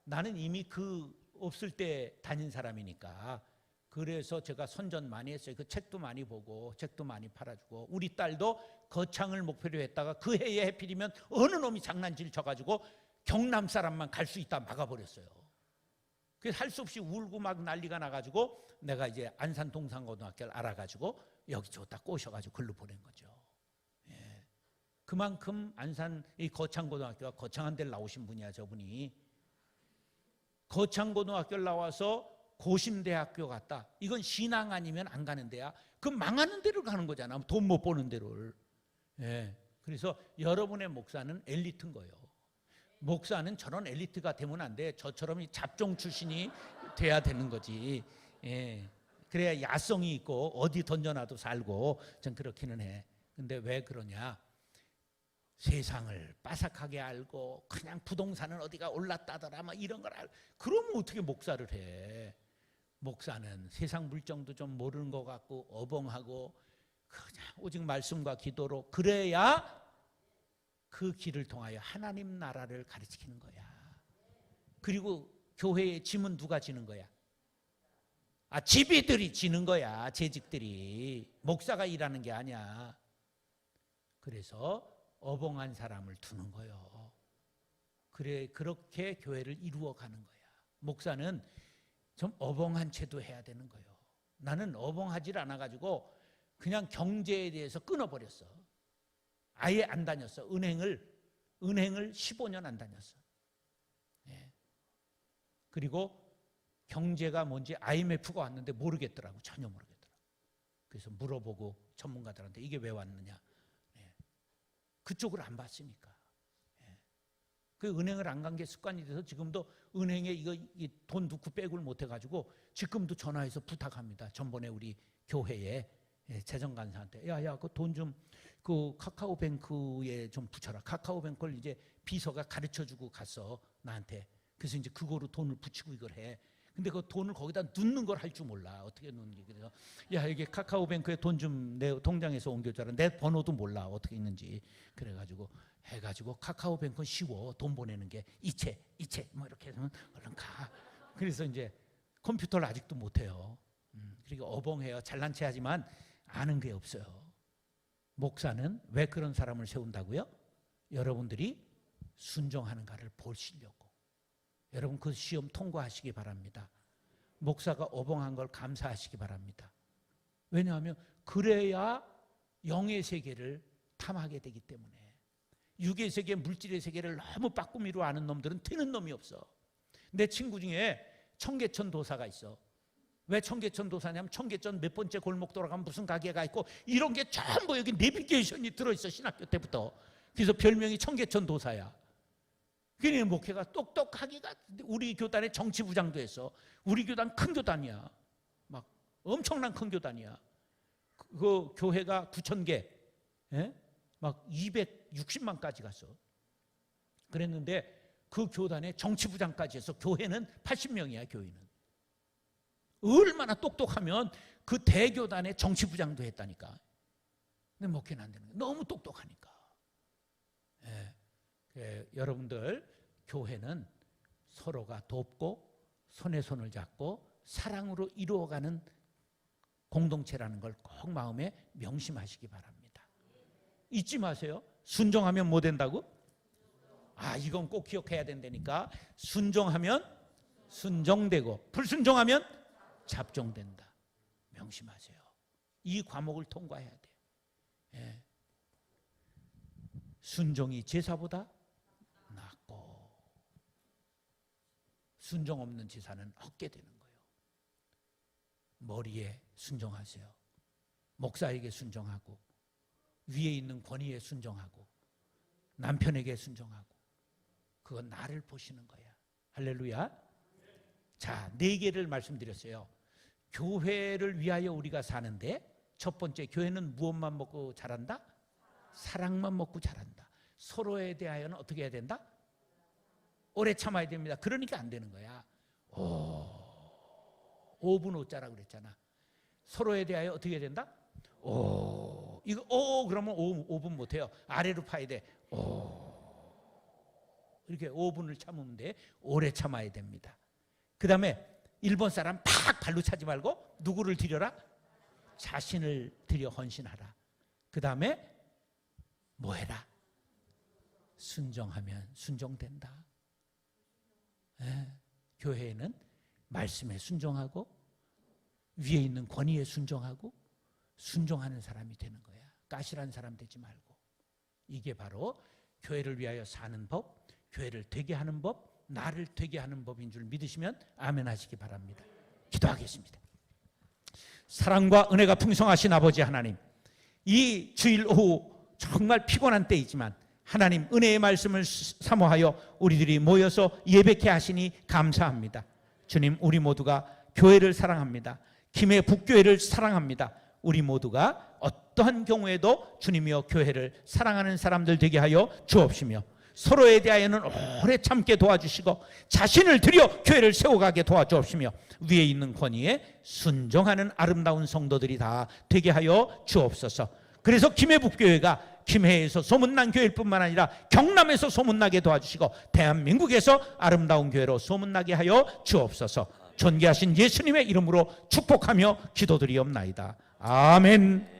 나는 이미 그 없을 때 다닌 사람이니까. 그래서 제가 선전 많이 했어요. 그 책도 많이 보고 책도 많이 팔아주고 우리 딸도 거창을 목표로 했다가 그 해에 해필이면 어느 놈이 장난질 쳐가지고 경남 사람만 갈 수 있다 막아버렸어요. 그래서 할 수 없이 울고 막 난리가 나가지고 내가 이제 안산 동산고등학교를 알아가지고 여기 좋다 꼬셔가지고 글로 보낸 거죠. 예. 그만큼 안산 이 거창고등학교가 거창한 데를 나오신 분이야 저분이. 거창고등학교를 나와서 고심대학교 갔다. 이건 신앙 아니면 안 가는 데야. 그 망하는 데를 가는 거잖아. 돈 못 버는 데를. 예. 그래서 여러분의 목사는 엘리트인 거예요. 목사는 저런 엘리트가 되면 안 돼. 저처럼 잡종 출신이 돼야 되는 거지. 예. 그래야 야성이 있고 어디 던져놔도 살고 전 그렇기는 해. 근데 왜 그러냐? 세상을 빠삭하게 알고 그냥 부동산은 어디가 올랐다더라 막 이런 걸 알고 그러면 어떻게 목사를 해? 목사는 세상 물정도 좀 모르는 것 같고 어벙하고 그냥 오직 말씀과 기도로 그래야 그 길을 통하여 하나님 나라를 가르치는 거야. 그리고 교회의 짐은 누가 지는 거야? 지비들이 지는 거야. 재직들이. 목사가 일하는 게 아니야. 그래서 어벙한 사람을 두는 거예요. 그래 그렇게 교회를 이루어가는 거야. 목사는 좀 어벙한 채도 해야 되는 거예요. 나는 어벙하질 않아가지고 그냥 경제에 대해서 끊어버렸어. 아예 안 다녔어. 은행을 15년 안 다녔어. 예. 그리고 경제가 뭔지 IMF가 왔는데 모르겠더라고. 전혀 모르겠더라고. 그래서 물어보고 전문가들한테 이게 왜 왔느냐. 예. 그쪽을 안 봤으니까. 예. 그 은행을 안 간 게 습관이 돼서 지금도 은행에 이 돈 넣고 빼고를 못 해가지고 지금도 전화해서 부탁합니다. 전번에 우리 교회에 재정간사한테 야야 그 돈 좀 그 카카오뱅크에 좀 붙여라. 카카오뱅크를 이제 비서가 가르쳐주고 갔어 나한테. 그래서 이제 그거로 돈을 붙이고 이걸 해. 근데 그 돈을 거기다 넣는 걸 할 줄 몰라. 어떻게 넣는지. 그래서 야 이게 카카오뱅크에 돈 좀 내 통장에서 옮겨줘라. 내 번호도 몰라 어떻게 있는지. 그래가지고 해가지고 카카오뱅크는 쉬워. 돈 보내는 게 이체 뭐 이렇게 해서 얼른 가. 그래서 이제 컴퓨터를 아직도 못해요. 그리고 어벙해요. 잘난 체 하지만 아는 게 없어요. 목사는 왜 그런 사람을 세운다고요? 여러분들이 순종하는가를 보시려고. 여러분 그 시험 통과하시기 바랍니다. 목사가 어벙한 걸 감사하시기 바랍니다. 왜냐하면 그래야 영의 세계를 탐하게 되기 때문에. 육의 세계, 물질의 세계를 너무 빠꾸미로 아는 놈들은 되는 놈이 없어. 내 친구 중에 청계천 도사가 있어. 왜 청계천 도사냐면 청계천 몇 번째 골목 돌아가면 무슨 가게가 있고 이런 게 전부 여기 내비게이션이 들어있어. 신학교 때부터. 그래서 별명이 청계천 도사야. 그러니 목회가 똑똑하기가. 우리 교단에 정치부장도 했어. 우리 교단 큰 교단이야. 막 엄청난 큰 교단이야. 그 교회가 9,000개, 막 260만까지 갔어. 그랬는데 그 교단에 정치부장까지 해서 교회는 80명이야. 교회는 얼마나 똑똑하면 그 대교단에 정치부장도 했다니까. 근데 목회는 안 되는 거예요. 너무 똑똑하니까. 여러분들 교회는 서로가 돕고 손에 손을 잡고 사랑으로 이루어가는 공동체라는 걸 꼭 마음에 명심하시기 바랍니다. 잊지 마세요. 순종하면 뭐 된다고? 이건 꼭 기억해야 된다니까. 순종하면 순종되고 불순종하면 잡종된다. 명심하세요. 이 과목을 통과해야 돼. 순종이 제사보다 낫고 순종 없는 제사는 얻게 되는 거예요. 머리에 순종하세요. 목사에게 순종하고 위에 있는 권위에 순종하고 남편에게 순종하고 그건 나를 보시는 거야. 할렐루야. 자, 4개를 말씀드렸어요. 교회를 위하여 우리가 사는데 첫 번째, 교회는 무엇만 먹고 자란다? 사랑만 먹고 자란다. 서로에 대하여는 어떻게 해야 된다? 오래 참아야 됩니다. 그러니까 안 되는 거야. 5분 5자라고 그랬잖아. 서로에 대하여 어떻게 해야 된다? 이거 그러면 5분 못해요. 아래로 파야 돼. 이렇게 5분을 참으면 돼. 오래 참아야 됩니다. 그 다음에 일본 사람 팍 발로 차지 말고 누구를 드려라? 자신을 드려 헌신하라. 그 다음에 뭐 해라? 순종하면 순종된다. 교회에는 말씀에 순종하고 위에 있는 권위에 순종하고 순종하는 사람이 되는 거야. 까실한 사람 되지 말고. 이게 바로 교회를 위하여 사는 법, 교회를 되게 하는 법, 나를 되게 하는 법인 줄 믿으시면 아멘 하시기 바랍니다. 기도하겠습니다. 사랑과 은혜가 풍성하신 아버지 하나님, 이 주일 오후 정말 피곤한 때이지만 하나님 은혜의 말씀을 사모하여 우리들이 모여서 예배케 하시니 감사합니다. 주님, 우리 모두가 교회를 사랑합니다. 김해 북교회를 사랑합니다. 우리 모두가 어떠한 경우에도 주님이여 교회를 사랑하는 사람들 되게 하여 주옵시며 서로에 대하여는 오래 참게 도와주시고 자신을 들여 교회를 세워가게 도와주옵시며 위에 있는 권위에 순종하는 아름다운 성도들이 다 되게 하여 주옵소서. 그래서 김해 북교회가 김해에서 소문난 교회일 뿐만 아니라 경남에서 소문나게 도와주시고 대한민국에서 아름다운 교회로 소문나게 하여 주옵소서. 존귀하신 예수님의 이름으로 축복하며 기도드리옵나이다. 아멘.